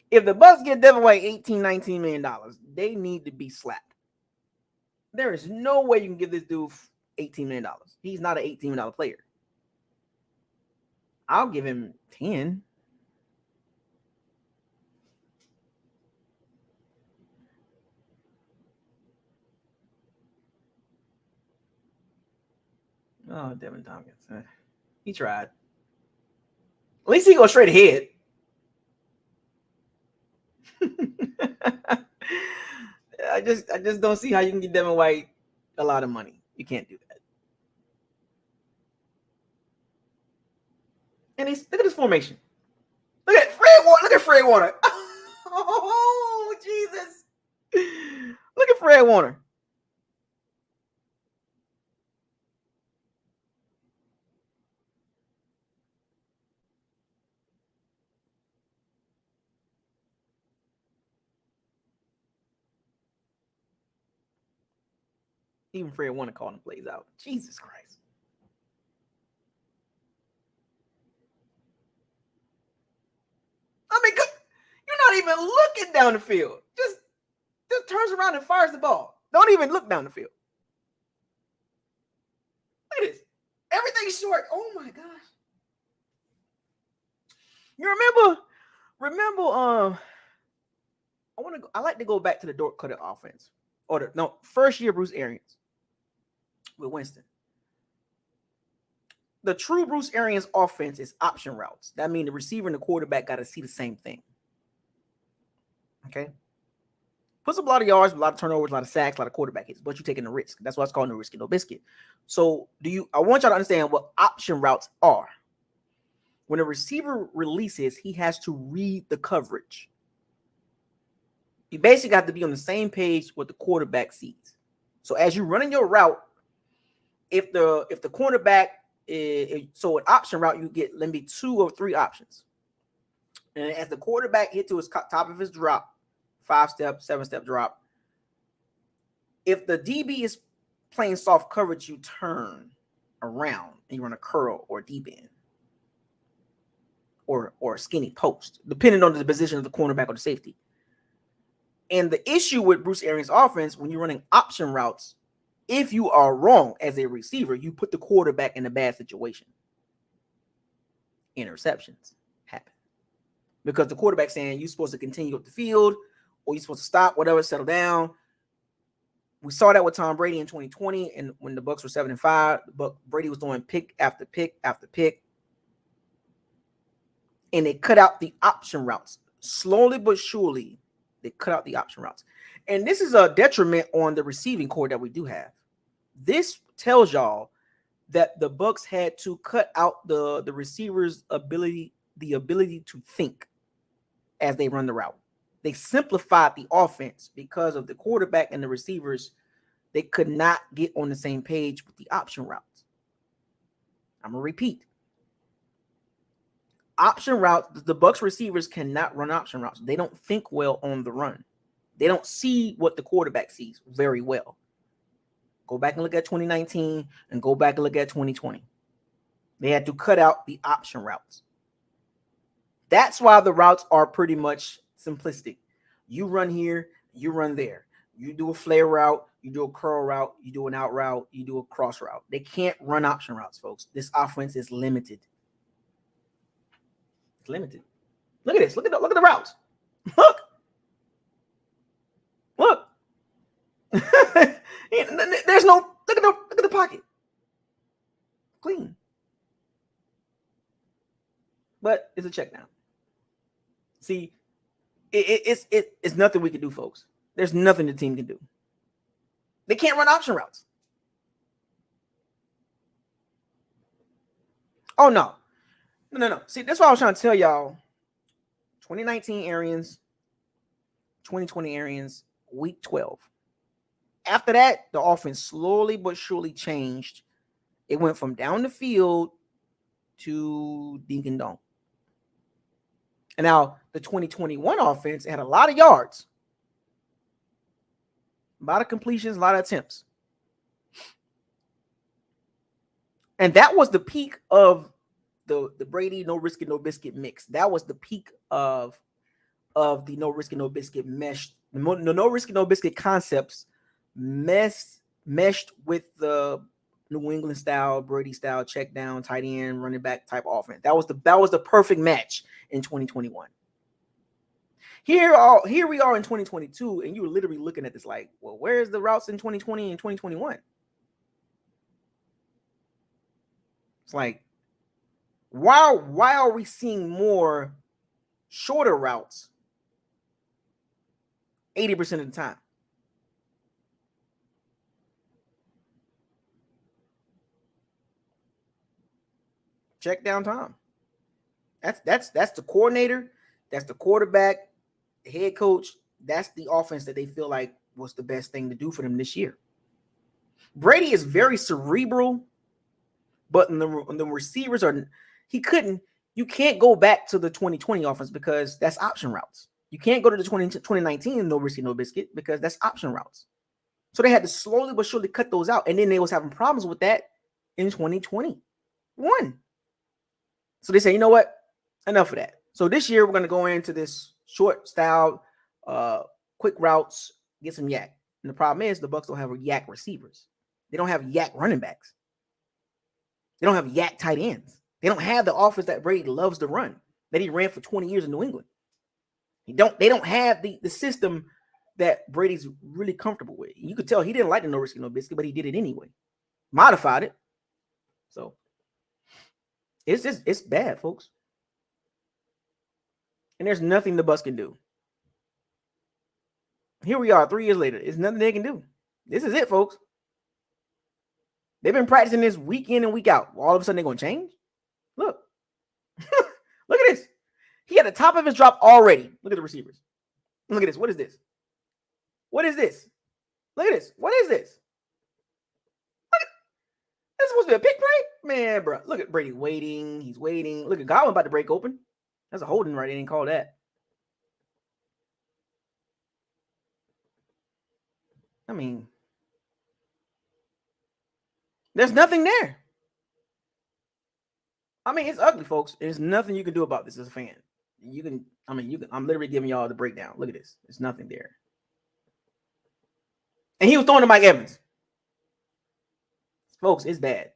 If the Bucs get Devin White $18-19 million, they need to be slapped. There is no way you can give this dude $18 million. He's not an $18 million player. I'll give him 10. Oh, Devin Tompkins. He tried. At least he goes straight ahead. I just don't see how you can get Devin White a lot of money. You can't do that. And look at this formation. Look at Fred Warner. Look at Fred Warner. Oh, Jesus. Look at Fred Warner. Even Fred Warner calling the plays out. Jesus Christ. I mean, you're not even looking down the field. Just turns around and fires the ball. Don't even look down the field. Look at this. Everything's short. Oh my gosh. You remember, I like to go back to the Dork Cutter offense. First year Bruce Arians with Winston. The true Bruce Arians offense is option routes. That means the receiver and the quarterback got to see the same thing. Okay? Puts a lot of yards, a lot of turnovers, a lot of sacks, a lot of quarterback hits, but you're taking a risk. That's why it's called no risk, no biscuit. So I want y'all to understand what option routes are. When a receiver releases, he has to read the coverage. You basically have to be on the same page with the quarterback sees. So as you're running your route, if the cornerback so an option route, you get maybe 2 or 3 options. And as the quarterback hit to his top of his drop, 5-step, 7-step drop, if the DB is playing soft coverage, you turn around and you run a curl or deep end. or a skinny post, depending on the position of the cornerback or the safety. And the issue with Bruce Arians' offense, when you're running option routes, if you are wrong as a receiver, you put the quarterback in a bad situation. Interceptions happen because the quarterback's saying you're supposed to continue up the field or you're supposed to stop, whatever, settle down. We saw that with Tom Brady in 2020, and when the Bucs were 7-5, but Brady was doing pick after pick after pick, and they cut out the option routes slowly but surely. They cut out the option routes, and this is a detriment on the receiving core that we do have. This tells y'all that the Bucs had to cut out the receivers' ability to think as they run the route. They simplified the offense because of the quarterback and the receivers. They could not get on the same page with the option routes. I'm gonna repeat. Option routes, the Bucs receivers cannot run option routes. They don't think well on the run. They don't see what the quarterback sees very well. Go back and look at 2019 and go back and look at 2020. They had to cut out the option routes. That's why the routes are pretty much simplistic. You run here, you run there. You do a flare route, you do a curl route, you do an out route, you do a cross route. They can't run option routes, folks. This offense is limited. It's limited. Look at this. Look at the routes. Look. There's no look at the pocket. Clean. But it's a check down. See, it's nothing we can do, folks. There's nothing the team can do. They can't run option routes. Oh, no. No. See, that's what I was trying to tell y'all. 2019 Arians, 2020 Arians, week 12. After that, the offense slowly but surely changed. It went from down the field to dink and dunk. And now the 2021 offense had a lot of yards, a lot of completions, a lot of attempts. And that was the peak of the Brady no risk it, no biscuit mix. That was the peak of the no risk it, no biscuit mesh. The no risk it, no biscuit concepts meshed with the New England style, Brady style, check down, tight end, running back type offense. That was the perfect match in 2021. Here we are in 2022, and you were literally looking at this like, well, where's the routes in 2020 and 2021? It's like, why are we seeing more shorter routes 80% of the time? Check down time. That's the coordinator, that's the quarterback, the head coach. That's the offense that they feel like was the best thing to do for them this year. Brady is very cerebral, but the receivers are. You can't go back to the 2020 offense because that's option routes. You can't go to the 2019 no risky, no biscuit because that's option routes. So they had to slowly but surely cut those out. And then they was having problems with that in 2021. So they say, you know what? Enough of that. So this year we're going to go into this short style, quick routes, get some yak. And the problem is the Bucs don't have yak receivers. They don't have yak running backs. They don't have yak tight ends. They don't have the offense that Brady loves to run, that he ran for 20 years in New England. They don't have the system that Brady's really comfortable with. You could tell he didn't like the no risky, no biscuit, but he did it anyway. Modified it. So it's bad, folks. And there's nothing the Bucs can do. Here we are 3 years later. There's nothing they can do. This is it, folks. They've been practicing this week in and week out. All of a sudden, they're going to change? Look. Look at this. He had the top of his drop already. Look at the receivers. Look at this. What is this? What is this? Look at this. What is this? This is supposed to be a pick play? Man, bro. Look at Brady waiting. He's waiting. Look at Godwin about to break open. That's a holding right. They didn't call that. I mean, there's nothing there. I mean, it's ugly, folks. There's nothing you can do about this as a fan. I'm literally giving y'all the breakdown. Look at this. There's nothing there. And he was throwing to Mike Evans. Folks, it's bad.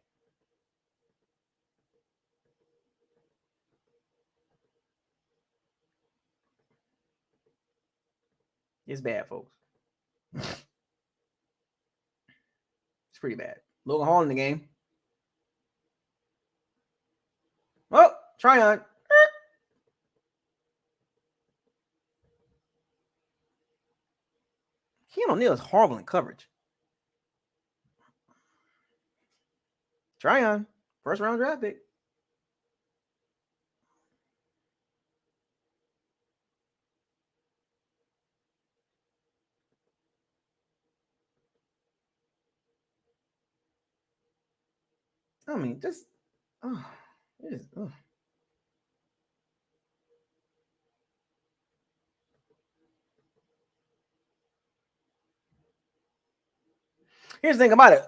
It's bad, folks. It's pretty bad. Logan Hall in the game. Oh, Tryon. Keanu O'Neal is horrible in coverage. Tryon, first round draft pick. I mean, just it is. Here's the thing about it.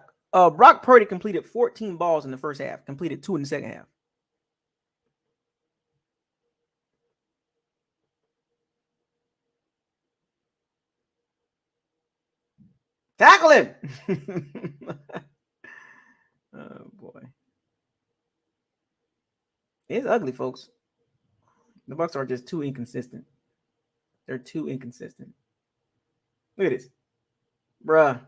Brock Purdy completed 14 balls in the first half, completed 2 in the second half. Tackle him! Oh boy, it's ugly, folks. The Bucs are just too inconsistent. They're too inconsistent. Look at this, bruh.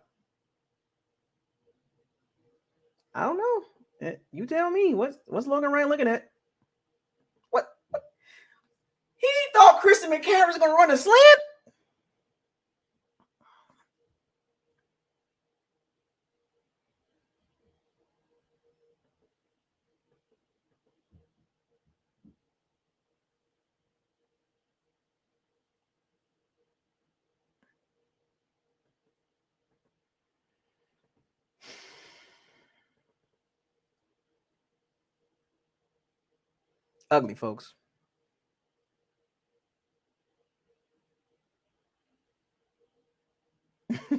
I don't know. You tell me. What's Logan Ryan looking at? What? He thought Christian McCaffrey was going to run a slant? Ugly, folks.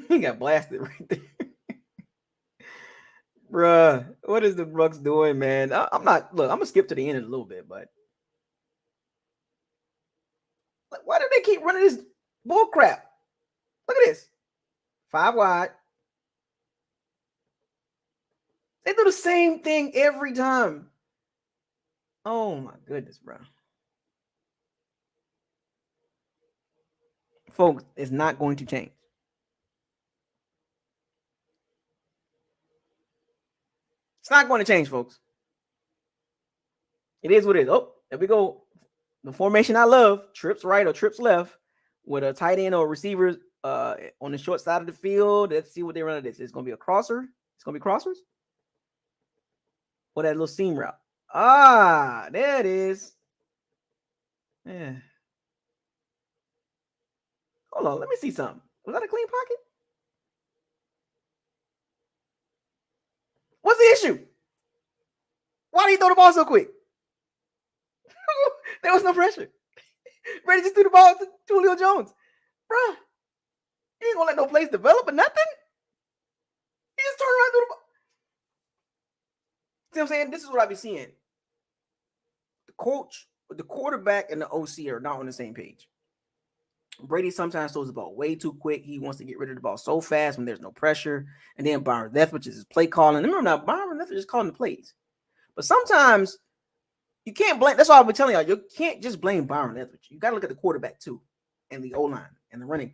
He got blasted right there. Bruh, what is the Bucs doing, man? I'm not. Look, I'm gonna skip to the end in a little bit, but why do they keep running this bull crap? Look at this. 5 wide. They do the same thing every time. Oh my goodness, bro. Folks, it's not going to change. It's not going to change, folks. It is what it is. Oh, there we go. The formation I love, trips right or trips left, with a tight end or receiver on the short side of the field. Let's see what they run at this. It's going to be a crosser. It's going to be crossers. Or that little seam route. Ah, there it is. Yeah. Hold on, let me see something. Was that a clean pocket? What's the issue? Why did he throw the ball so quick? There was no pressure. Brady just threw the ball to Julio Jones. Bruh, he ain't gonna let no plays develop or nothing. He just turned around and threw the ball. See what I'm saying? This is what I be seeing. The coach, the quarterback, and the OC are not on the same page. Brady sometimes throws the ball way too quick. He wants to get rid of the ball so fast when there's no pressure. And then Byron Leftwich is his play calling. Remember now, Byron Leftwich is calling the plays. But sometimes you can't blame. That's why I've been telling y'all. You can't just blame Byron Leftwich. You got to look at the quarterback too, and the O-line and the running.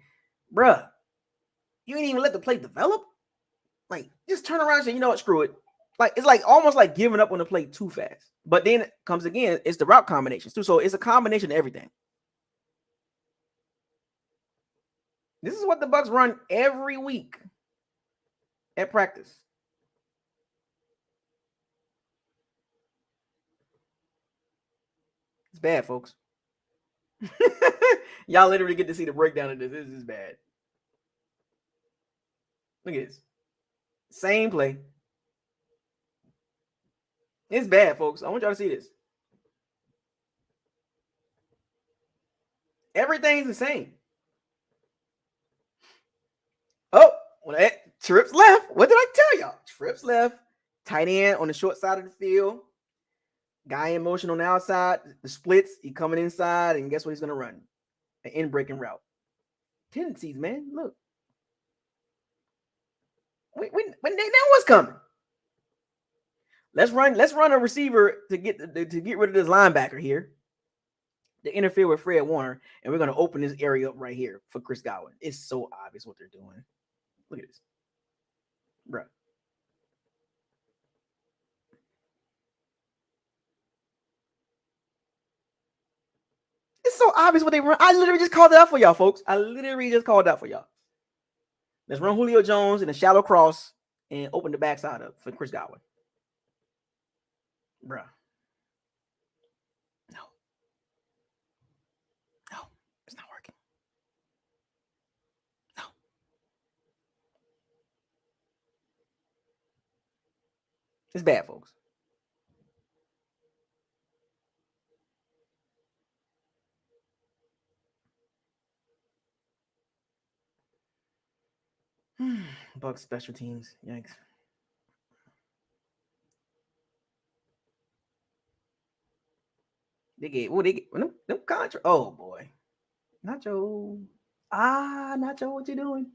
Bruh, you ain't even let the play develop. Like, just turn around and say, you know what, screw it. Like, it's like almost like giving up on the play too fast. But then it comes again, it's the route combinations too. So it's a combination of everything. This is what the Bucs run every week at practice. It's bad, folks. Y'all literally get to see the breakdown of this. This is bad. Look at this. Same play. It's bad, folks. I want y'all to see this. Everything's the same. Oh, well, that trips left. What did I tell y'all? Trips left. Tight end on the short side of the field. Guy in motion on the outside, the splits, he coming inside, and guess what he's gonna run? An in breaking route. Tendencies, man. Look. When they know what's coming. Let's run a receiver to get rid of this linebacker here. To interfere with Fred Warner, and we're gonna open this area up right here for Chris Godwin. It's so obvious what they're doing. Look at this. Bro. It's so obvious what they run. I literally just called it out for y'all, folks. I literally just called it out for y'all. Let's run Julio Jones in a shallow cross and open the backside up for Chris Godwin. Bruh. No. No, it's not working. No. It's bad, folks. Bucs special teams. Yikes. They get them contra. Oh boy. Nacho. Nacho, what you doing?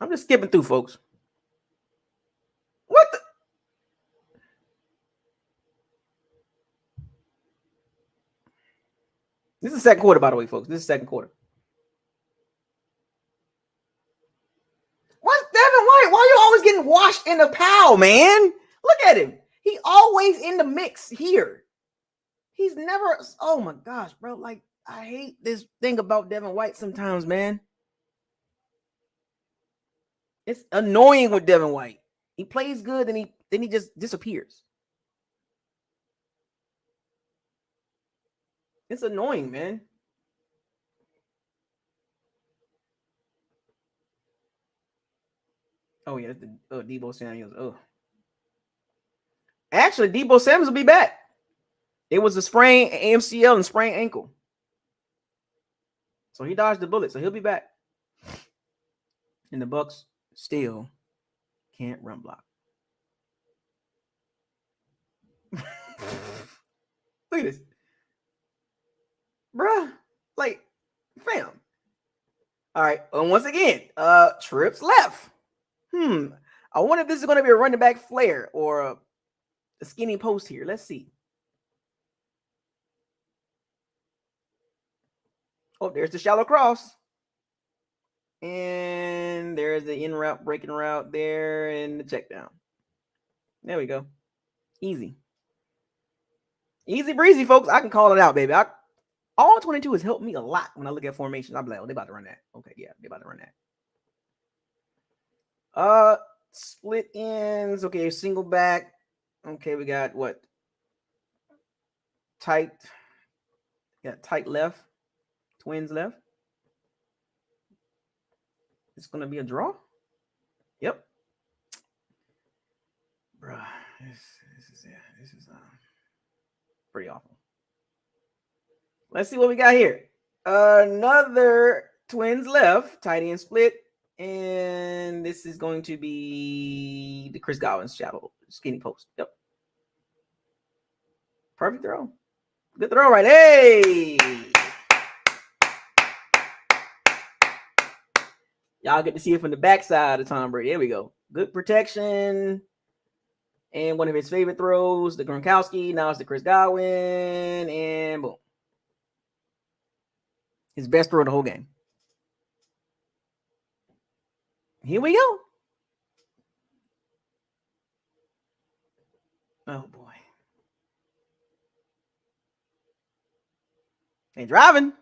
I'm just skipping through, folks. What the? This is the second quarter, by the way, folks. This is the second quarter. What's Devin White? Why are you always getting washed in the pile, man? Look at him. He always in the mix here. He's never. Oh my gosh, bro. Like, I hate this thing about Devin White sometimes, man. It's annoying with Devin White. He plays good, and then he just disappears. It's annoying, man. Oh yeah, the Deebo Samuels. Oh, actually, Deebo Samuels will be back. It was a sprained MCL and sprained ankle, so he dodged the bullet. So he'll be back. And the Bucs still can't run block. Look at this, bruh. Like, fam. All right, and once again, trips left. I wonder if this is going to be a running back flare or a skinny post here. Let's see. Oh, there's the shallow cross. And there's the in route, breaking route there, and the check down. There we go. Easy. Easy breezy, folks. I can call it out, baby. All-22 has helped me a lot when I look at formations. I'm like, oh, they're about to run that. Okay, yeah, they're about to run that. Split ends. Okay, single back. Okay, we got what? Tight. Got tight left. Twins left. It's gonna be a draw. Yep. Bruh, this is pretty awful. Let's see what we got here. Another twins left, tight end split, and this is going to be the Chris Godwin's shadow skinny post. Yep. Perfect throw. Good throw, right? Hey. Y'all get to see it from the backside of Tom Brady. There we go. Good protection. And one of his favorite throws, the Gronkowski. Now it's the Chris Godwin. And boom. His best throw of the whole game. Here we go. Oh, boy. They driving.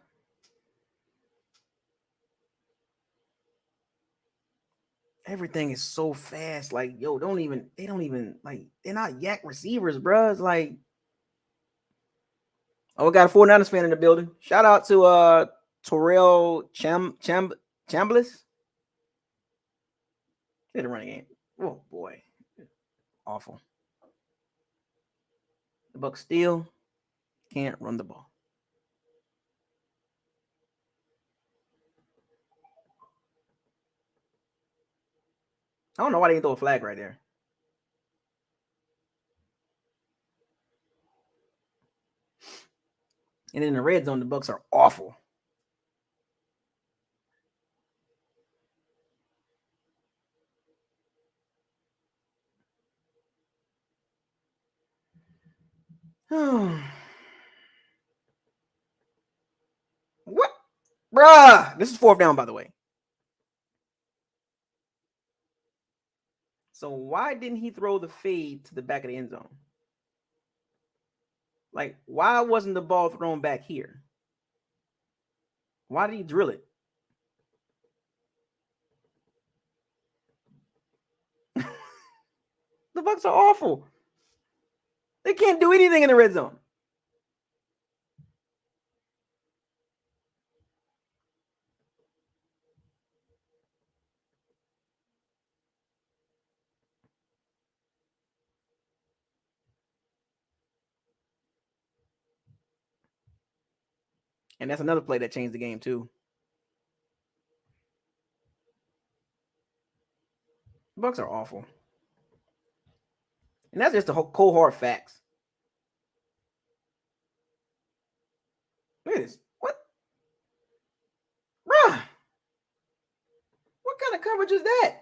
Everything is so fast. Like, yo, they don't even, like, they're not yak receivers, bro. It's like, oh, we got a 49ers fan in the building. Shout out to Terrell Chambliss. Did a running game. Oh, boy. Awful. The Bucs still can't run the ball. I don't know why they didn't throw a flag right there. And in the red zone, the Bucs are awful. What? Bruh. This is 4th down, by the way. So why didn't he throw the fade to the back of the end zone? Like, why wasn't the ball thrown back here? Why did he drill it? The Bucs are awful. They can't do anything in the red zone. And that's another play that changed the game too. The Bucs are awful. And that's just the whole cold hard facts. Look at this. What? Bruh. What kind of coverage is that?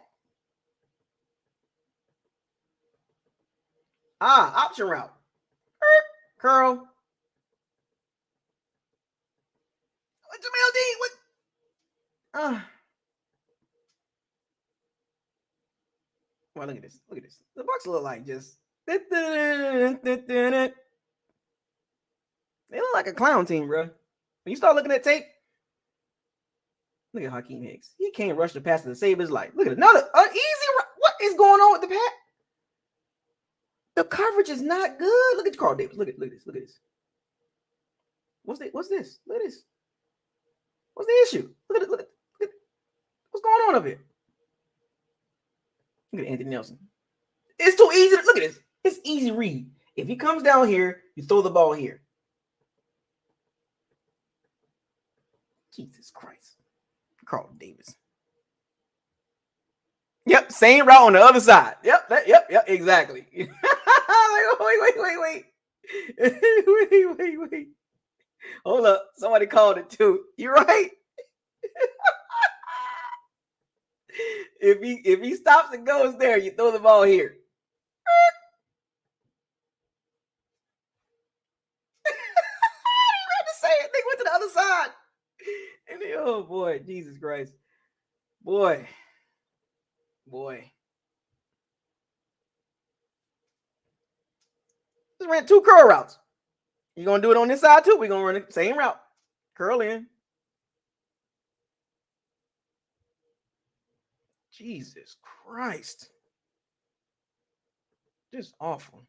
Option route. Curl. What, Jamel D? What? Well, look at this. Look at this. The Bucs look like just. They look like a clown team, bro. When you start looking at tape, look at Hakeem Hicks. He can't rush the passer to save his life. Look at another easy. What is going on with the pass? The coverage is not good. Look at Carl Davis. Look at this. Look at this. What's this? Look at this. What's the issue? Look at what's going on up here. Look at Anthony Nelson. It's too easy. Look at this. It's easy read. If he comes down here, you throw the ball here. Jesus Christ. Carl Davis. Yep, same route on the other side. Yep, exactly. Wait. Wait. Hold up. Somebody called it too. You're right. If he stops and goes there, you throw the ball here. They went to the other side. And oh boy, Jesus Christ. Boy. Just ran 2 curl routes. You gonna do it on this side too? We're gonna run the same route. Curl in. Jesus Christ. Just awful.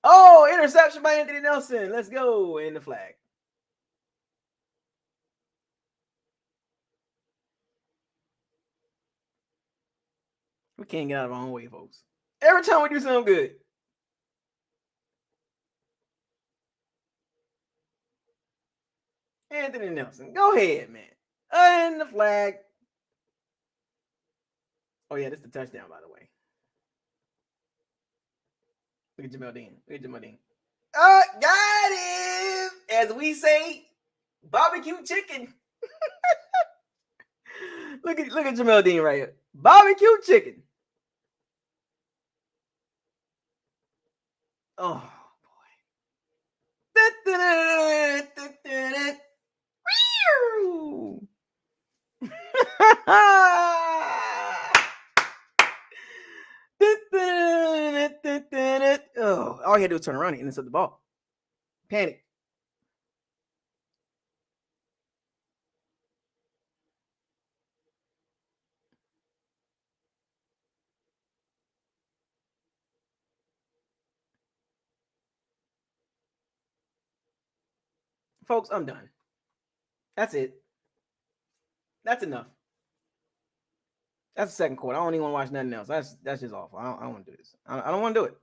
Oh, interception by Anthony Nelson. Let's go. In the flag. We can't get out of our own way, folks. Every time we do something good. Anthony Nelson. Go ahead, man. And the flag. Oh, yeah, this is the touchdown, by the way. Look at Jamel Dean. Got him! As we say, barbecue chicken. Look at Jamel Dean right here. Barbecue chicken. Oh, oh, all he had to do was turn around and intercept the ball. Panic. Folks, I'm done. That's it. That's enough. That's the second quarter. I don't even want to watch nothing else. That's just awful. I don't want to do this. I don't want to do it.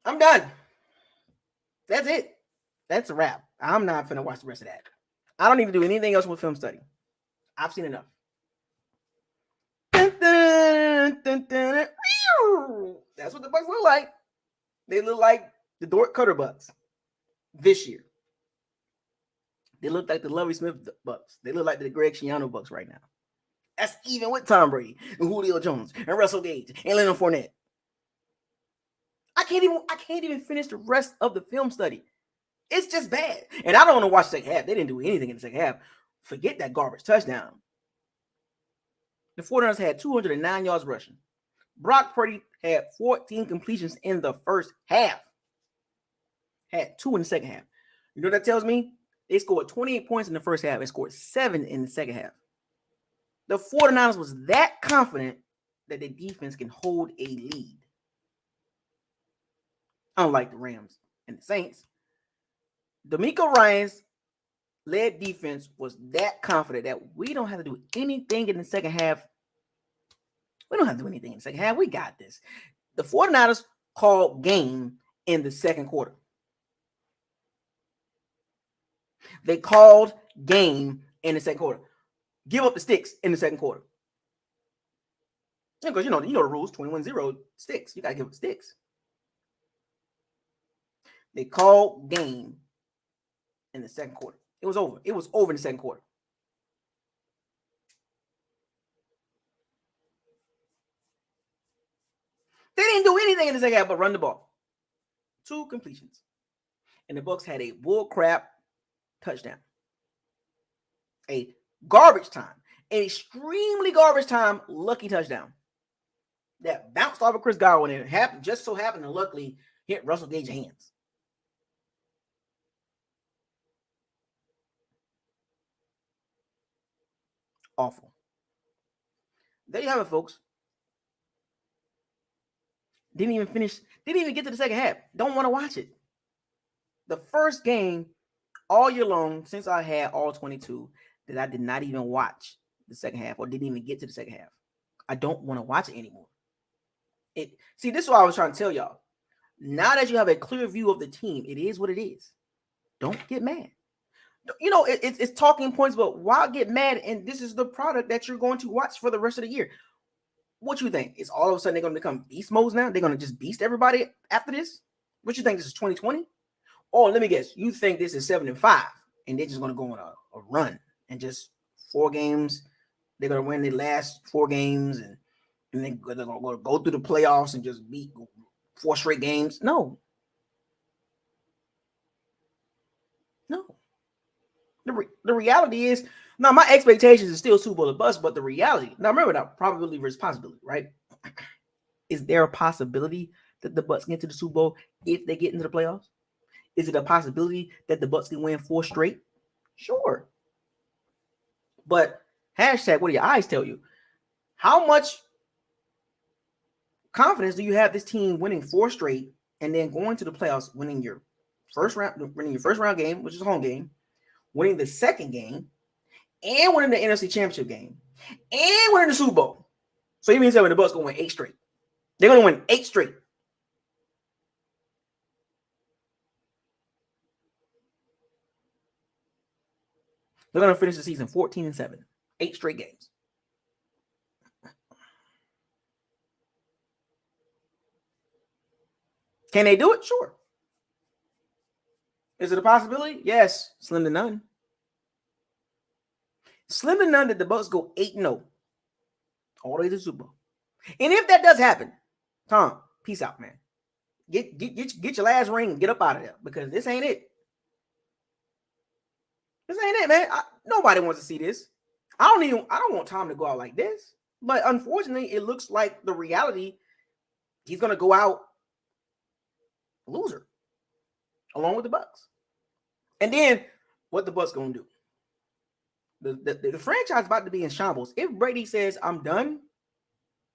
I'm done. That's it. That's a wrap. I'm not finna watch the rest of that. I don't need to do anything else with film study. I've seen enough. Dun, dun, dun, dun, dun. That's what the Bucks look like. They look like the Dort Cutter Bucks this year. They look like the Lovie Smith Bucks. They look like the Greg Schiano Bucks right now. That's even with Tom Brady and Julio Jones and Russell Gage and Leonard Fournette. I can't even finish the rest of the film study. It's just bad. And I don't want to watch the second half. They didn't do anything in the second half. Forget that garbage touchdown. The 49ers had 209 yards rushing. Brock Purdy had 14 completions in the first half. Had 2 in the second half. You know what that tells me? They scored 28 points in the first half and scored 7 in the second half. The 49ers was that confident that the defense can hold a lead. Unlike the Rams and the Saints, DeMeco Ryans led defense was that confident that we don't have to do anything in the second half. We don't have to do anything in the second half. We got this. The 49ers called game in the second quarter. They called game in the second quarter. Give up the sticks in the second quarter. Because you know the rules, 21-0 sticks. You got to give up sticks. They called game in the second quarter. It was over. It was over in the second quarter. They didn't do anything in the second half but run the ball. 2 completions. And the Bucks had a bull crap touchdown. A garbage time. An extremely garbage time lucky touchdown. That bounced off of Chris Godwin and it just so happened to luckily hit Russell Gage's hands. Awful. There you have it, folks. Didn't even get to the second half. Don't want to watch it. The first game all year long since I had All-22 that I did not even watch the second half or didn't even get to the second half. I don't want to watch it anymore. See, this is what I was trying to tell y'all. Now that you have a clear view of the team, it is what it is. Don't get mad. You know, it's talking points, but why get mad? And this is the product that you're going to watch for the rest of the year. What you think? Is all of a sudden they're going to become beast modes now? They're going to just beast everybody after this? What you think? This is 2020? Oh, let me guess. You think this is 7-5 and they're just going to go on a run and just 4 games. They're going to win the last 4 games and they're going to go through the playoffs and just beat 4 straight games. No. The reality is, now my expectations is still Super Bowl or bust, but the reality, now remember that probability versus possibility, right? Is there a possibility that the Bucks get to the Super Bowl if they get into the playoffs? Is it a possibility that the Bucks can win 4 straight? Sure. But hashtag, what do your eyes tell you? How much confidence do you have this team winning 4 straight and then going to the playoffs, winning your first round game, which is a home game, winning the second game, and winning the NFC Championship game, and winning the Super Bowl? So you mean that when the Bucks going to win 8 straight? They're going to win 8 straight. They're going to finish the season 14-7, 8 straight games. Can they do it? Sure. Is it a possibility? Yes. Slim to none. Slim to none that the Bucks go 8-0 all the way to the Super Bowl. And if that does happen, Tom, peace out, man. Get your last ring and get up out of there because this ain't it. This ain't it, man. Nobody wants to see this. I don't want Tom to go out like this. But unfortunately, it looks like the reality, he's going to go out loser along with the Bucks. And then what the Bucks going to do? The franchise is about to be in shambles. If Brady says, I'm done,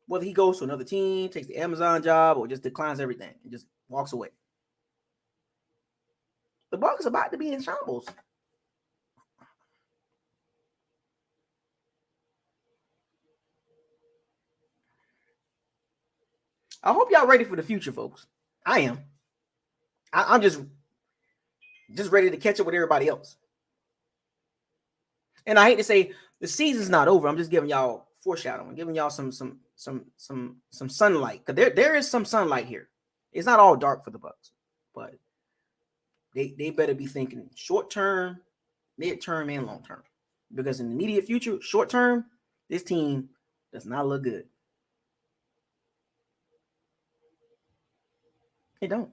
whether he goes to another team, takes the Amazon job, or just declines everything and just walks away, the Bucks are about to be in shambles. I hope y'all ready for the future, folks. I am. I'm just ready to catch up with everybody else. And I hate to say the season's not over. I'm just giving y'all foreshadowing, giving y'all some sunlight. Because there is some sunlight here. It's not all dark for the Bucs, but they better be thinking short term, mid term, and long term. Because in the immediate future, short term, this team does not look good. They don't.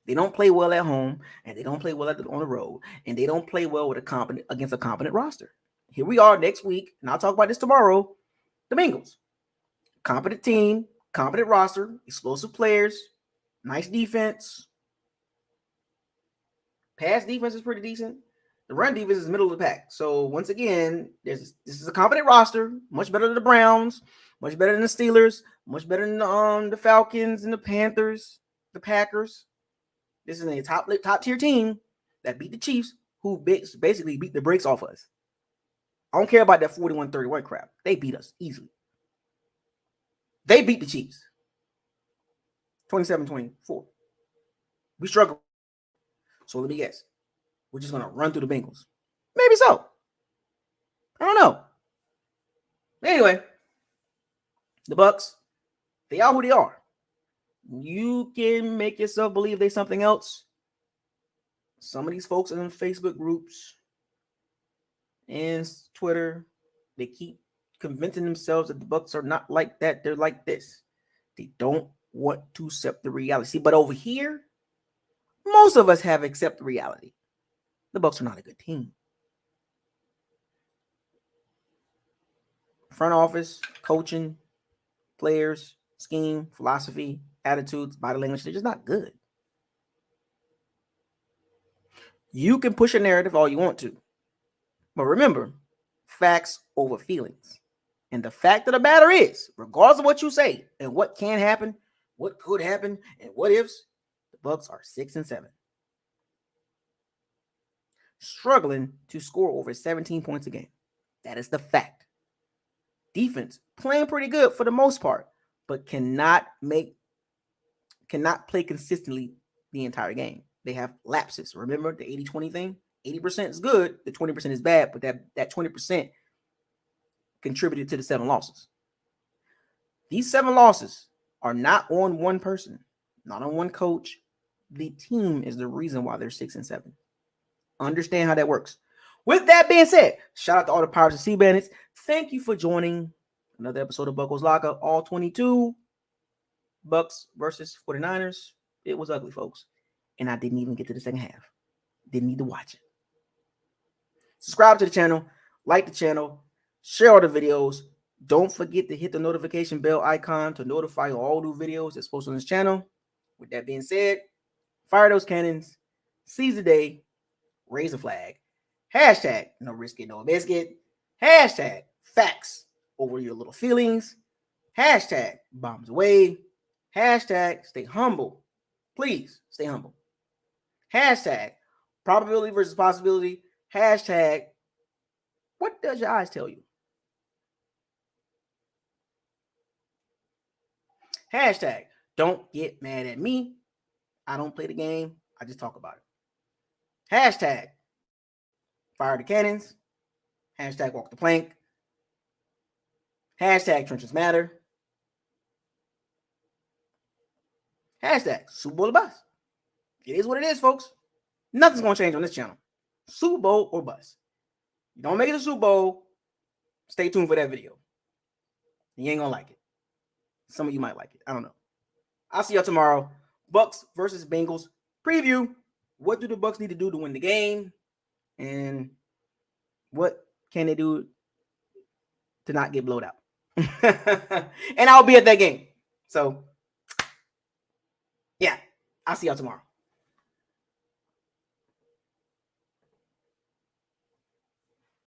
They don't play well at home, and they don't play well on the road, and they don't play well with against a competent roster. Here we are next week, and I'll talk about this tomorrow. The Bengals, competent team, competent roster, explosive players, nice defense. Pass defense is pretty decent. The run defense is middle of the pack. So once again, this is a competent roster, much better than the Browns, much better than the Steelers, much better than the Falcons and the Panthers, the Packers. This is a top tier team that beat the Chiefs, who basically beat the brakes off us. I don't care about that 41-31 crap. They beat us easily. They beat the Chiefs. 27-24. We struggle. So let me guess. We're just going to run through the Bengals. Maybe so. I don't know. Anyway, the Bucs, they are who they are. You can make yourself believe they're something else. Some of these folks in Facebook groups and Twitter, they keep convincing themselves that the Bucs are not like that. They're like this. They don't want to accept the reality. But over here, most of us have accepted reality. The Bucs are not a good team. Front office, coaching, players, scheme, philosophy, attitudes, body language, they're just not good. You can push a narrative all you want to. But remember, facts over feelings. And the fact of the matter is, regardless of what you say and what can happen, what could happen, and what ifs, the Bucs are 6-7. Struggling to score over 17 points a game. That is the fact. Defense playing pretty good for the most part, but cannot play consistently the entire game. They have lapses. Remember the 80-20 thing? 80% is good, the 20% is bad, but that 20% contributed to the 7 losses. These 7 losses are not on one person, not on one coach. The team is the reason why they're 6-7. Understand how that works. With that being said, shout out to all the Pirates and Sea Bandits. Thank you for joining another episode of Buckles Locker. All 22 Bucs versus 49ers. It was ugly, folks. And I didn't even get to the second half. Didn't need to watch it. Subscribe to the channel. Like the channel. Share all the videos. Don't forget to hit the notification bell icon to notify all new videos that's posted on this channel. With that being said, fire those cannons. Seize the day. Raise a flag. Hashtag no risky, no biscuit. Hashtag facts over your little feelings. Hashtag bombs away. Hashtag stay humble. Please stay humble. Hashtag probability versus possibility. Hashtag what does your eyes tell you? Hashtag don't get mad at me. I don't play the game. I just talk about it. Hashtag fire the cannons. Hashtag walk the plank. Hashtag trenches matter. Hashtag Super Bowl or bust. It is what it is, folks. Nothing's going to change on this channel. Super Bowl or bust. You don't make it to Super Bowl, stay tuned for that video. You ain't going to like it. Some of you might like it. I don't know. I'll see y'all tomorrow. Bucs versus Bengals preview. What do the Bucs need to do to win the game? And what can they do to not get blowed out? And I'll be at that game. So, yeah, I'll see y'all tomorrow.